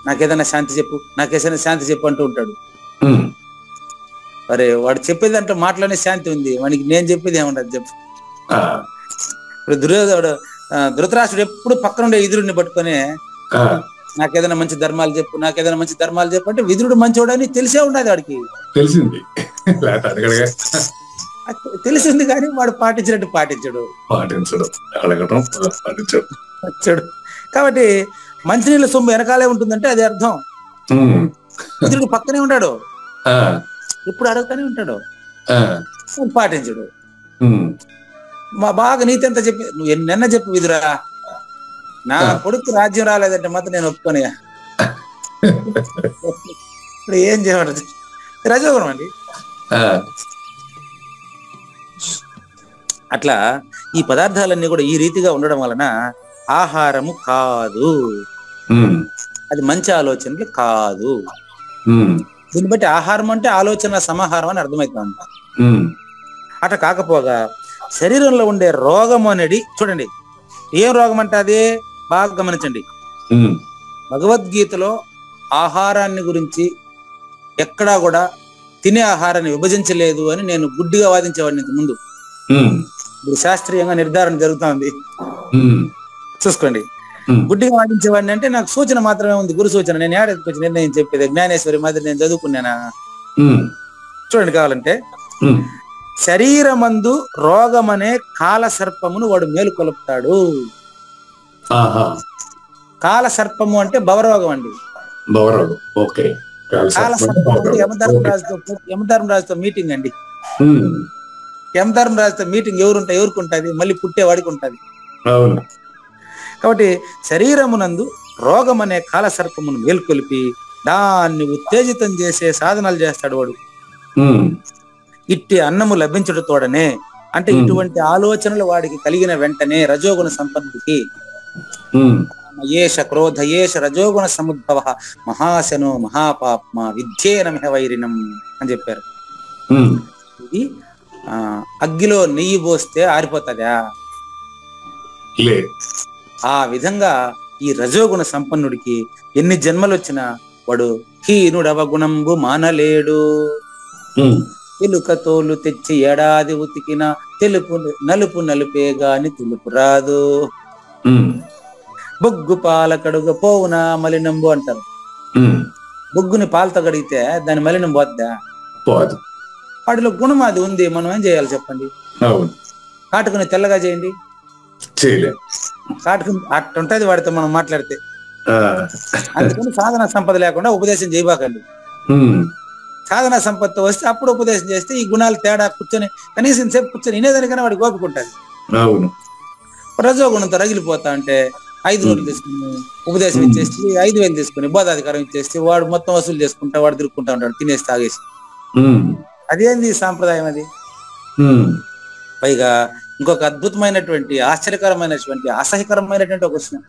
నాకేదైనా శాంతి చెప్పు, నాకేదైనా శాంతి చెప్పు అంటూ ఉంటాడు. మరి వాడు చెప్పేది అంటే మాటలోనే శాంతి ఉంది, వానికి నేను చెప్పేది ఏముండదు చెప్పు. ఇప్పుడు ధృతరాష్ట్రుడు ఎప్పుడు పక్కన ఉండే విదురుడిని పట్టుకొని నాకేదైనా మంచి ధర్మాలు చెప్పు, నాకేదైనా మంచి ధర్మాలు చెప్పు అంటే విదురుడు మంచివాడని తెలిసే ఉండదు వాడికి. తెలిసింది కానీ వాడు పాటించినట్టు పాటించడు. కాబట్టి మంచినీళ్ళ సొమ్ము వెనకాలే ఉంటుందంటే అది అర్థం. విదురుడు పక్కనే ఉంటాడు, ఇప్పుడు అడుగుతానే ఉంటాడు, పాటించడు. మా బాగా నీతి అంతా చెప్పి నువ్వు ఎన్నెన్న చెప్పు విదురా, నా కొడుకు రాజ్యం రాలేదంటే మాత్రం నేను ఒప్పుకొని ఇప్పుడు ఏం చేయమంటారు? రజోగుణం అండి. అట్లా ఈ పదార్థాలన్నీ కూడా ఈ రీతిగా ఉండడం వలన ఆహారము కాదు, అది మంచి ఆలోచనలు కాదు. దీన్ని బట్టి ఆహారం అంటే ఆలోచన సమాహారం అని అర్థమవుతుంది. అట్లా కాకపోగా శరీరంలో ఉండే రోగం అనేది చూడండి, ఏం రోగం అంటే అదే బాగా గమనించండి. భగవద్గీతలో ఆహారాన్ని గురించి ఎక్కడా కూడా తినే ఆహారాన్ని విభజించలేదు అని నేను గుడ్డిగా వాదించేవాడిని ఇంత ముందు. ఇప్పుడు శాస్త్రీయంగా నిర్ధారణ జరుగుతుంది, చూసుకోండి. గుడ్డిగా వాదించేవాడిని అంటే నాకు సూచన మాత్రమే ఉంది, గురు సూచన. నేను ఏడాదికి వచ్చి నిర్ణయం చెప్పేది జ్ఞానేశ్వరి మాదిరి నేను చదువుకున్నానా? చూడండి కావాలంటే, శరీరమందు రోగమనే కాల సర్పమును వాడు మేలుకొలుపుతాడు. కాల సర్పము అంటే భవరోగం అండి. కాల సర్పం అంటే యమధర్మరాజుతో మీటింగ్ అండి. యమధర్మరాజుతో మీటింగ్ ఎవరికి ఉంటుంది? మళ్ళీ పుట్టేవాడికి ఉంటుంది. కాబట్టి శరీరమునందు రోగం అనే కాల సర్పమును మేల్కొలిపి దాన్ని ఉత్తేజితం చేసే సాధనాలు చేస్తాడు వాడు. ఇట్టి అన్నము లభించడంతోడనే, అంటే ఇటువంటి ఆలోచనలు వాడికి కలిగిన వెంటనే రజోగుణ సంపన్నుడికి ఏష క్రోధ ఏష రజోగుణ సముద్భవ మహాశనో మహాపాప్మ విద్యేనమిహ వైరినం అని చెప్పారు. ఇది అగ్గిలో నెయ్యి పోస్తే ఆరిపోతుందా? ఆ విధంగా ఈ రజోగుణ సంపన్నుడికి ఎన్ని జన్మలు వచ్చినా వాడు హీనుడవగుణంబు మానలేడు. ఎలుక తోలు తెచ్చి ఏడాది ఉతికిన నలుపు నలుపే గాని తెలుపు రాదు. బొగ్గు పాల కడుగ పోవునా మలినంబు అంటారు. బొగ్గుని పాలతో కడిగితే దాని మలినం పోద్దా? వాటిలో గుణం అది ఉంది, మనం ఏం చేయాలి చెప్పండి? కాటుకుని తెల్లగా చేయండి, కాటుకుని అట్టుంటది వాడితో మనం మాట్లాడితే. అందుకని సాధన సంపద లేకుండా ఉపదేశం చేయబాకండి. సాధన సంపత్తి వస్తే అప్పుడు ఉపదేశం చేస్తే ఈ గుణాలు తేడా కూర్చొని కనీసం సేపు కూర్చొని వినేదానికైనా వాడికి ఓపిక ఉంటుంది. రజోగుణంతో రగిలిపోతా అంటే 5 రోజులు తీసుకుని ఉపదేశం ఇచ్చేసి 5,000 తీసుకుని బోధాధికారం ఇచ్చేసి వాడు మొత్తం వసూలు చేసుకుంటా, వాడు తిరుక్కుంటా ఉంటాడు తినేసి తాగేసి. అదేంది సాంప్రదాయం అది? పైగా ఇంకొక అద్భుతమైనటువంటి ఆశ్చర్యకరమైనటువంటి అసహ్యకరమైనటువంటి ఒక విషయం,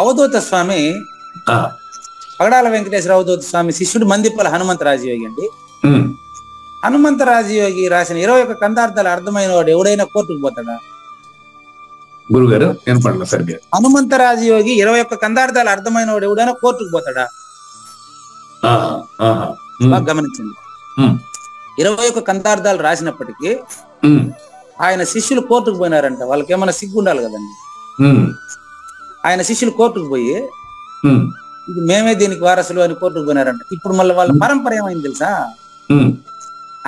అవధూత స్వామి పగడాల వెంకటేశ్వర అవధూత స్వామి శిష్యుడు మందిపల్లి హనుమంతరాజయోగి అండి. హనుమంతరాజయోగి రాసిన 21 కందార్థాలు అర్థమైన వాడు ఎవడైనా కోర్టుకు పోతాడా? గురుగారు హనుమంతరాజయోగి 21 కందార్థాలు అర్థమైన వాడు ఎవడైనా కోర్టుకు పోతాడా? బాగా గమనించండి. 21 కందార్థాలు రాసినప్పటికీ ఆయన శిష్యులు కోర్టుకు పోయినారంట. వాళ్ళకి ఏమైనా సిగ్గు ఉండాలి కదండి. ఆయన శిష్యులు కోర్టుకు పోయి ఇది మేమే దీనికి వారసులు అని కోర్టుకు పోయినారంట. ఇప్పుడు మళ్ళీ వాళ్ళ పరంపర ఏమైంది తెలుసా?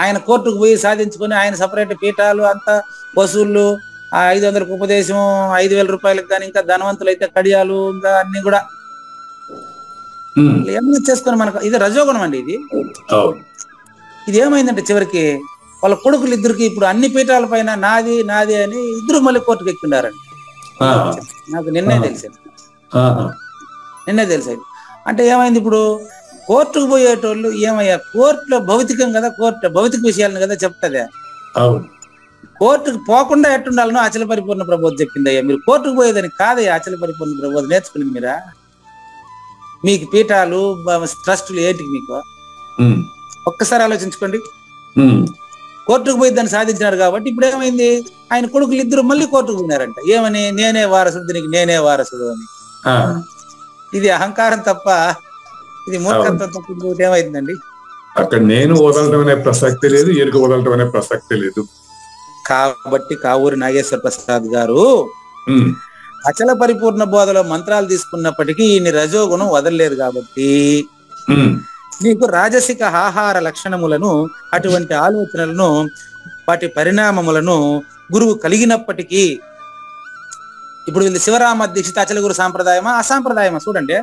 ఆయన కోర్టుకు పోయి సాధించుకొని ఆయన సపరేట్ పీఠాలు అంతా వసూళ్ళు, 500కు ఉపదేశం, 5,000 రూపాయలకు కానీ ఇంకా ధనవంతులు అయితే కడియాలు ఇంకా అన్ని కూడా ఏమైనా చేసుకొని మనకు ఇది రజోగుణం అండి. ఇది ఏమైందంటే చివరికి వాళ్ళ కొడుకులు ఇద్దరికి ఇప్పుడు అన్ని పీఠాల పైన నాది నాది అని ఇద్దరు మళ్ళీ కోర్టుకు ఎక్కుండారండి. నాకు నిన్నే తెలిసేది. అంటే ఏమైంది, ఇప్పుడు కోర్టుకు పోయేటోళ్ళు ఏమయ్యా, కోర్టులో భౌతికం కదా, కోర్టు భౌతిక విషయాలను కదా చెప్తాదే. కోర్టుకు పోకుండా ఎట్టుండాలనో అచల పరిపూర్ణ ప్రబోధ చెప్పింది. అయ్యా మీరు కోర్టుకు పోయేదని కాదయ్యా అచల పరిపూర్ణ ప్రబోధ నేర్చుకుని మీరా? మీకు పీఠాలు ట్రస్టులు ఏంటికి మీకు? ఒక్కసారి ఆలోచించుకోండి. కోర్టుకు పోయి దాన్ని సాధించినారు కాబట్టి ఇప్పుడు ఏమైంది, ఆయన కొడుకులు ఇద్దరు మళ్ళీ కోర్టుకు పోయినారంట. ఏమని? నేనే వారసుడు, దీనికి నేనే వారసుడు అని. ఇది అహంకారం తప్ప ఇది మూర్ఖత్వం తప్ప ఇంకోటి ఏమైందండి? అక్కడ నేను వదలటం అనే ప్రసక్తి లేదు, ఎరుక వదలటం అనే ప్రసక్తి లేదు. కాబట్టి కావూరి నాగేశ్వర ప్రసాద్ గారు అచల పరిపూర్ణ బోధలో మంత్రాలు తీసుకున్నప్పటికీ ఈయన రజోగుణం వదలలేదు కాబట్టి నీకు రాజసిక ఆహార లక్షణములను, అటువంటి ఆలోచనలను, వాటి పరిణామములను గురువు కలిగినప్పటికీ, ఇప్పుడు వీళ్ళు శివరామ దీక్షిత అచల గురు సాంప్రదాయమా అసాంప్రదాయమా చూడండి.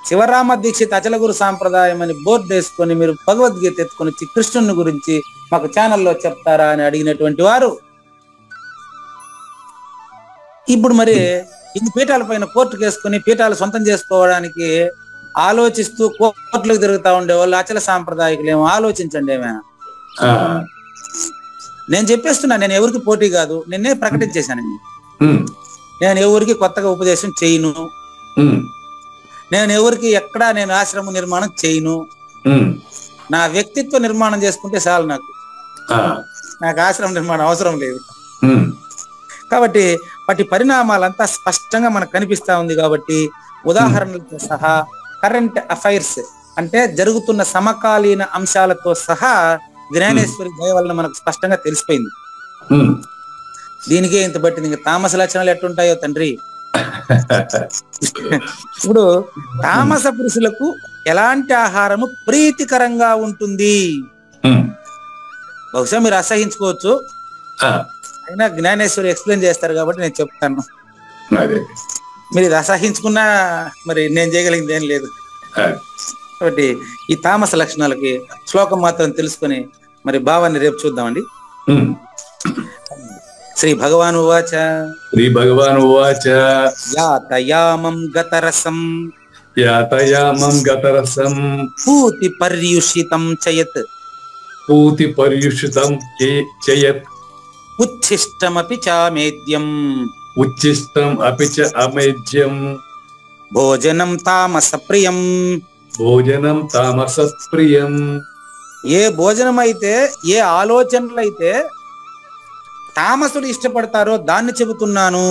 శివరామ దీక్షిత అచల గురు సాంప్రదాయం అని బోర్డు వేసుకొని మీరు భగవద్గీత ఎత్తుకొని వచ్చి కృష్ణుని గురించి మాకు ఛానల్లో చెప్తారా అని అడిగినటువంటి వారు ఇప్పుడు మరి ఇన్ని పీఠాల పైన కోర్టుకు వేసుకుని పీఠాలు సొంతం చేసుకోవడానికి ఆలోచిస్తూ కోర్టులకు తిరుగుతా ఉండేవాళ్ళు అచల సాంప్రదాయకులు ఏమో ఆలోచించండి. ఏమైనా నేను చెప్పేస్తున్నా, నేను ఎవరికి పోటీ కాదు, నిన్నే ప్రకటించేశానండి. నేను ఎవరికి కొత్తగా ఉపదేశం చేయను, నేను ఎవరికి ఎక్కడా నేను ఆశ్రమ నిర్మాణం చేయను. నా వ్యక్తిత్వ నిర్మాణం చేసుకుంటే చాలు, నాకు ఆశ్రమ నిర్మాణం అవసరం లేదు. కాబట్టి వాటి పరిణామాలంతా స్పష్టంగా మనకు కనిపిస్తా ఉంది. కాబట్టి ఉదాహరణలతో సహా కరెంట్ అఫైర్స్ అంటే జరుగుతున్న సమకాలీన అంశాలతో సహా జ్ఞానేశ్వరి దయ వలన మనకు స్పష్టంగా తెలిసిపోయింది. దీనికే ఇంత బట్టింది. ఇంకా తామస లక్షణాలు ఎట్టుంటాయో తండ్రి. ఇప్పుడు తామస పురుషులకు ఎలాంటి ఆహారము ప్రీతికరంగా ఉంటుంది? బహుశా మీరు అసహించుకోవచ్చు, అయినా జ్ఞానేశ్వరి ఎక్స్ప్లెయిన్ చేస్తారు కాబట్టి నేను చెప్తాను. మీరు ఇది అసహించుకున్నా మరి నేను చేయగలిగింది ఏం లేదు. కాబట్టి ఈ తామస లక్షణాలకి శ్లోకం మాత్రం తెలుసుకొని మరి భావాన్ని రేపు చూద్దామండి. శ్రీ భగవాను వాచ యాతయామం గతరసం పూతి పర్యుషితం చయత్ ఉచ్ఛిష్టమపి చామేద్యం భోజనం తామసప్రియం. ఏ భోజనం అయితే, ఏ ఆలోచనలు అయితే తామసులు ఇష్టపడతారో దాన్ని చెబుతున్నాను.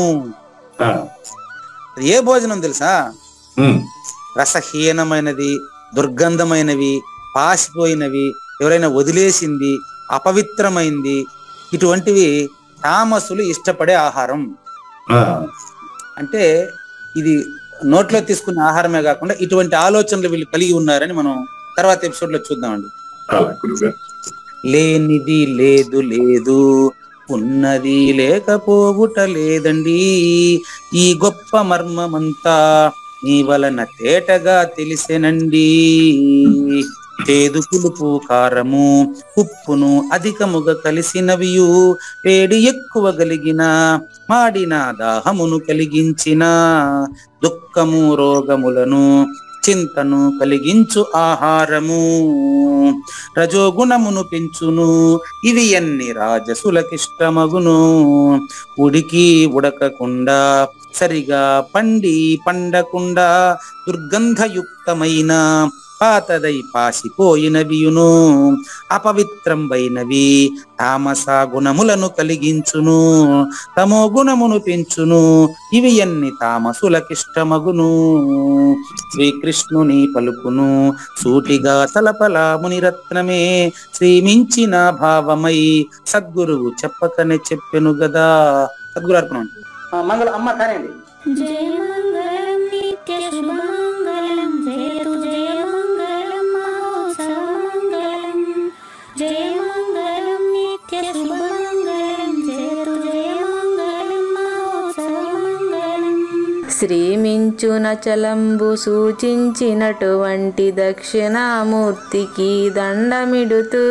ఏ భోజనం తెలుసా? రసహీనమైనది, దుర్గంధమైనవి, పాసిపోయినవి, ఎవరైనా వదిలేసింది, అపవిత్రమైంది, ఇటువంటివి తామసులు ఇష్టపడే ఆహారం. అంటే ఇది నోట్లో తీసుకున్న ఆహారమే కాకుండా ఇటువంటి ఆలోచనలు వీళ్ళు కలిగి ఉన్నారని మనం తర్వాత ఎపిసోడ్ లో చూద్దామండి. లేనిది లేదు లేదు, ఉన్నది లేకపోవుట లేదండి, ఈ గొప్ప మర్మమంతా నీ వలన తేటగా తెలిసెనండి. చేదు పులుపు కారము ఉప్పును అధికముగా కలిసినవియు, వేడి ఎక్కువ కలిగిన మాడిన దాహమును కలిగించిన, దుఃఖము రోగములను చింతను కలిగించు ఆహారము, రజోగుణమును పెంచును, ఇవి ఎన్ని రాజసులకిష్టమగును. ఉడికి ఉడకకుండా, సరిగా పండకుండా, దుర్గంధయుక్తమైన పాతదై పాసిపోయినవియును అపవిత్రంబైనవి తామస గుణములను కలిగించును తమో గుణమును పెంచును ఇవి ఎన్ని తామసులకిష్టమగును. శ్రీకృష్ణుని పలుకును సూటిగా తలపల మునిరత్నమే శ్రీమించిన భావమై సద్గురువు చెప్పకనే చెప్పెను గదా. సద్గురు అర్పణ. మంగళ అమ్మ కానివ్వండి. జయ మంగళం నిత్య శుభమంగళం జయతు జయ మంగళం మహోత్సవ మంగళం జయ మంగళం నిత్య శుభమంగళం జయతు జయ మంగళం మహోత్సవ మంగళం. శ్రీమించున చలంబు సూచించినటువంటి దక్షిణామూర్తికి దండమిడుతూ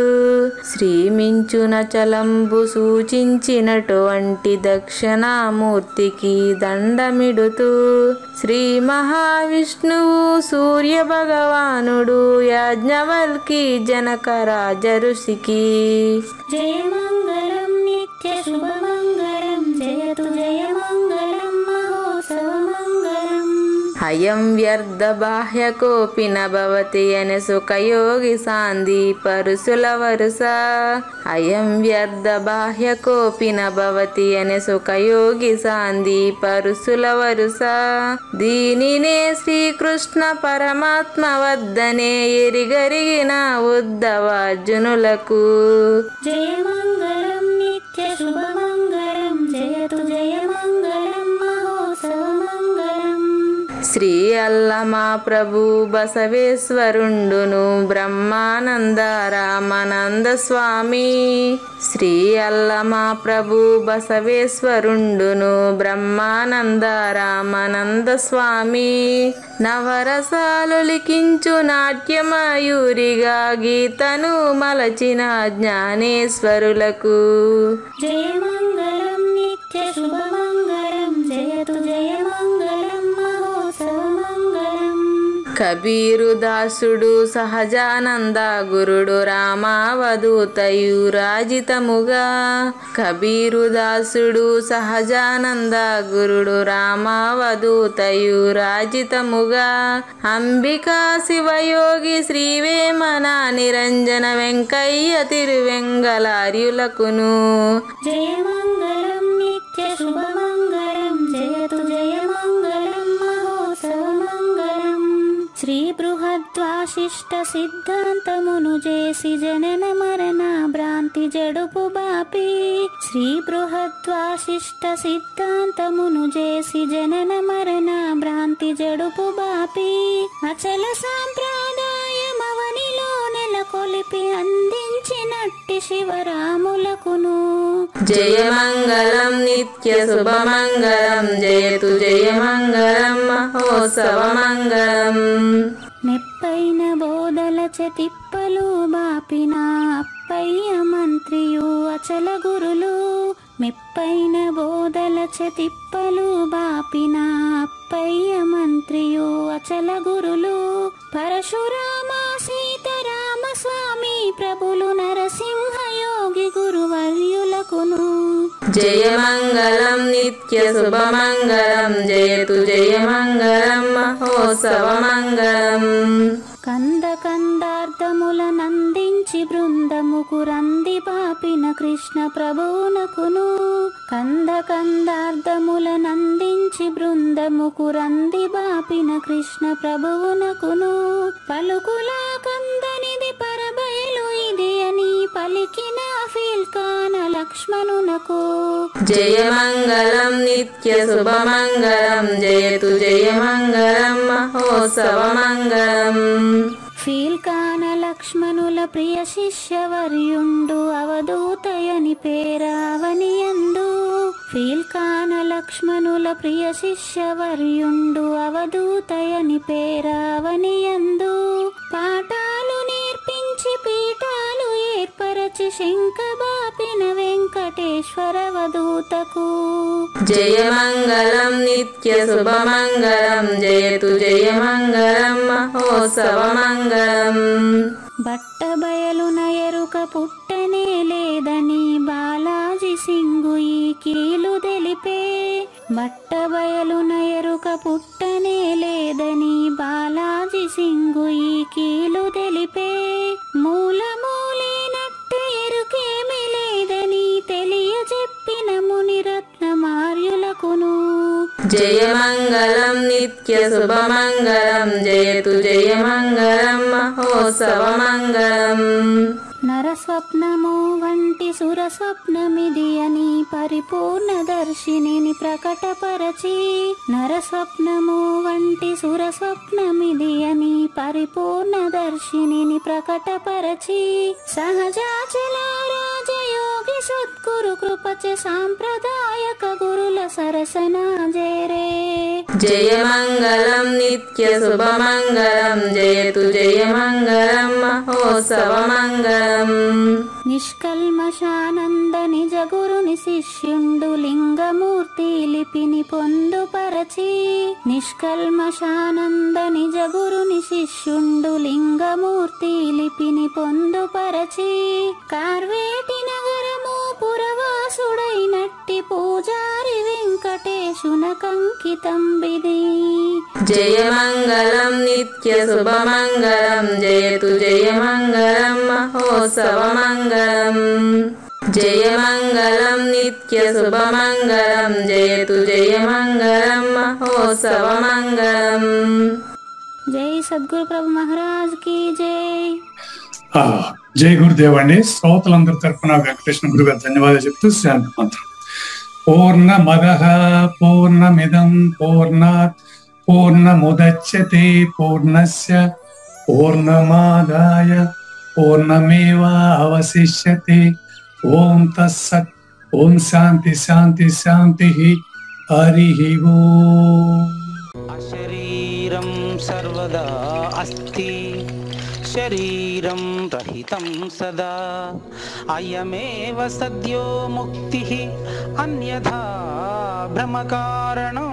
శ్రీమించున చలంబు సూచించినటువంటి దక్షిణామూర్తికి దండమిడుతూ శ్రీ మహావిష్ణువు సూర్య భగవానుడు యాజ్ఞవల్కి జనక రాజఋషికి జయ మంగళం నిత్య శుభమంగళం జయతు జయ మంగళం మహోత్సవ మంగళం. అయం వ్యర్థ బాహ్య కోపి నభవతి అనే సుఖయోగి సాంది పరుసుల వరుస. అయం వ్యర్థ బాహ్య కోపి నభవతి అనే సుఖయోగి సాంది పరుసుల వరుస. దీనినే శ్రీకృష్ణ పరమాత్మ వద్దనే ఎరిగరిగిన ఉద్ధవార్జునులకు జయ మంగళం నిత్య శుభమంగళం జయతు జయ మంగళం మహోత్సవ మంగళం. శ్రీ అల్లమా ప్రభు బసవేశ్వరుండును బ్రహ్మానంద రామానంద స్వామి. శ్రీ అల్లమా ప్రభు బసవేశ్వరుండును బ్రహ్మానంద రామానంద స్వామి. నవరసాలు లిఖించు నాట్యమయూరిగా గీతను మలచిన జ్ఞానేశ్వరులకు జయ మంగళం నిత్య శుభమంగళం జయతు జయ మంగళం మహోత్సవ మంగళం. కబీరు దాసుడు సహజానంద గురుడు రామావధూతయు రాజితముగా. కబీరు దాసుడు సహజానంద గురుడు రామావధూతయు రాజితముగా. అంబికా శివయోగి శ్రీవేమన నిరంజన వెంకయ్య తిరువెంగళార్యులకును జయ మంగళం నిత్య శుభమంగళం జయతు జయ మంగళం మహోత్సవ మంగళం. శ్రీ బృహద్వాశిష్ట సిద్ధాంతమును చేసి జనన మరణ భ్రాంతి జడుపు బాపి. శ్రీ బృహద్వాశిష్ట సిద్ధాంతమును చేసి జనన మరణ భ్రాంతి జడుపు బాపి. అచల సాంప్రదాయమవనిలో నెలకొలిపి అందించినట్టి శివరాములకును జయ మంగళం నిత్య శుభమంగళం జయతు జయ మంగళం మహోత్సవ మంగళం. మెప్పైన బోధల తిప్పలు బాపిన అప్పయ్య మంత్రియు అచల గురులు. మెప్పైన బోధల తిప్పలు బాపిన అప్పయ్య మంత్రియు అచల గురులు. పరశురామ సీతారామ స్వామి ప్రభులు నరసింహయోగి గురువర్యులకును జయ మంగళం నిత్య శుభమంగళం జయతు జయ మంగళం మహోత్సవ మంగళం. కంద కందార్థముల నందించి బృందముకు రంది పాపిన కృష్ణ ప్రభువునకును. కంద కందార్థముల నందించి బృందముకు రంది బాపిన కృష్ణ ప్రభువునకును. పలుకులా కందనిది పరబయలు ఇది అని పలికిన ఫీల్కాన లక్ష్మణునకు జయ మంగళం నిత్య శుభమంగళం జయతు జయ మంగళం మహోత్సవ మంగళం. ఫీల్కాన లక్ష్మణుల ప్రియ శిష్యవర్యుండు అవధూతయని పేరావనియందు. ఫీల్కాన లక్ష్మణుల ప్రియ శిష్యవర్యుండు అవధూతయని పేరావనియందు. పాఠాలు నేర్పించి పీఠాలు ఏర్పరచి శంఖబాపిన వెంకటేశ్వర అవధూతకు జయ మంగళం నిత్య శుభమంగళం జయతు జయ మంగళం మహోత్సవ మంగళం. బట్టబయలున ఎరుక పుట్టనే లేదని బాలాజీ సింగు ఈ కీలు తెలిపే. బట్టబయలున ఎరుక పుట్టనే లేదని బాలాజీ సింగు ఈ కీలు జయమంగళం నిత్య శుభమంగళం జయతు జయమంగళం మహోత్సవమంగళం. నరస్వప్నము వంటి సురస్వప్నమిది అని పరిపూర్ణ దర్శినిని ప్రకటపరచి, నరస్వప్నము వంటి సురస్వప్నమిది అని పరిపూర్ణ దర్శినిని ప్రకటపరచి, సహజాచల రాజయోగి సద్గురు కృపచే సాంప్రదాయక గురుల సరసన జేరే. జయమంగళం నిత్య శుభమంగళం జయతు జయమంగళం మహోత్సవమంగళం. నిష్కల్మషానంద నిజ గురుని శిష్యుండు లింగమూర్తి లిపిని పొందుపరచి, నిష్కల్మషానంద నిజ గురుని శిష్యుండు లింగమూర్తి లిపిని పొందుపరచి, కార్వేటి నగరము పురవాసుడైనట్టి పూజారి వెంకటేశునకంకితం విధి. జయమంగళం నిత్య శుభమంగళం జయతు జయమంగళం మహోత్సవమంగళం. జయమంగళం నిత్య శుభమంగళం జయతు జయమంగళం మహోత్సవమంగళం. జై సద్గురు ప్రభు మహారాజ్ కి జై. జై గురుదేవ్ అండి. శ్రోతలందరి తరఫున వెంకటేశ్వర గురు గారు ధన్యవాదాలు చెప్తూ శాంతి మంత్రం. పూర్ణమదః పూర్ణమిదం పూర్ణాత్ పూర్ణముదచ్యతే పూర్ణస్య పూర్ణమాదాయ పూర్ణమేవావశిష్యతే. ఓం తత్సత్. ఓం శాంతి శాంతి శాంతి. హరి ఓం. అశరీరం సర్వదా అస్తి శరీరం రహితం సదా అయమేవ సద్యో ముక్తి అన్యథా భ్రమకారణం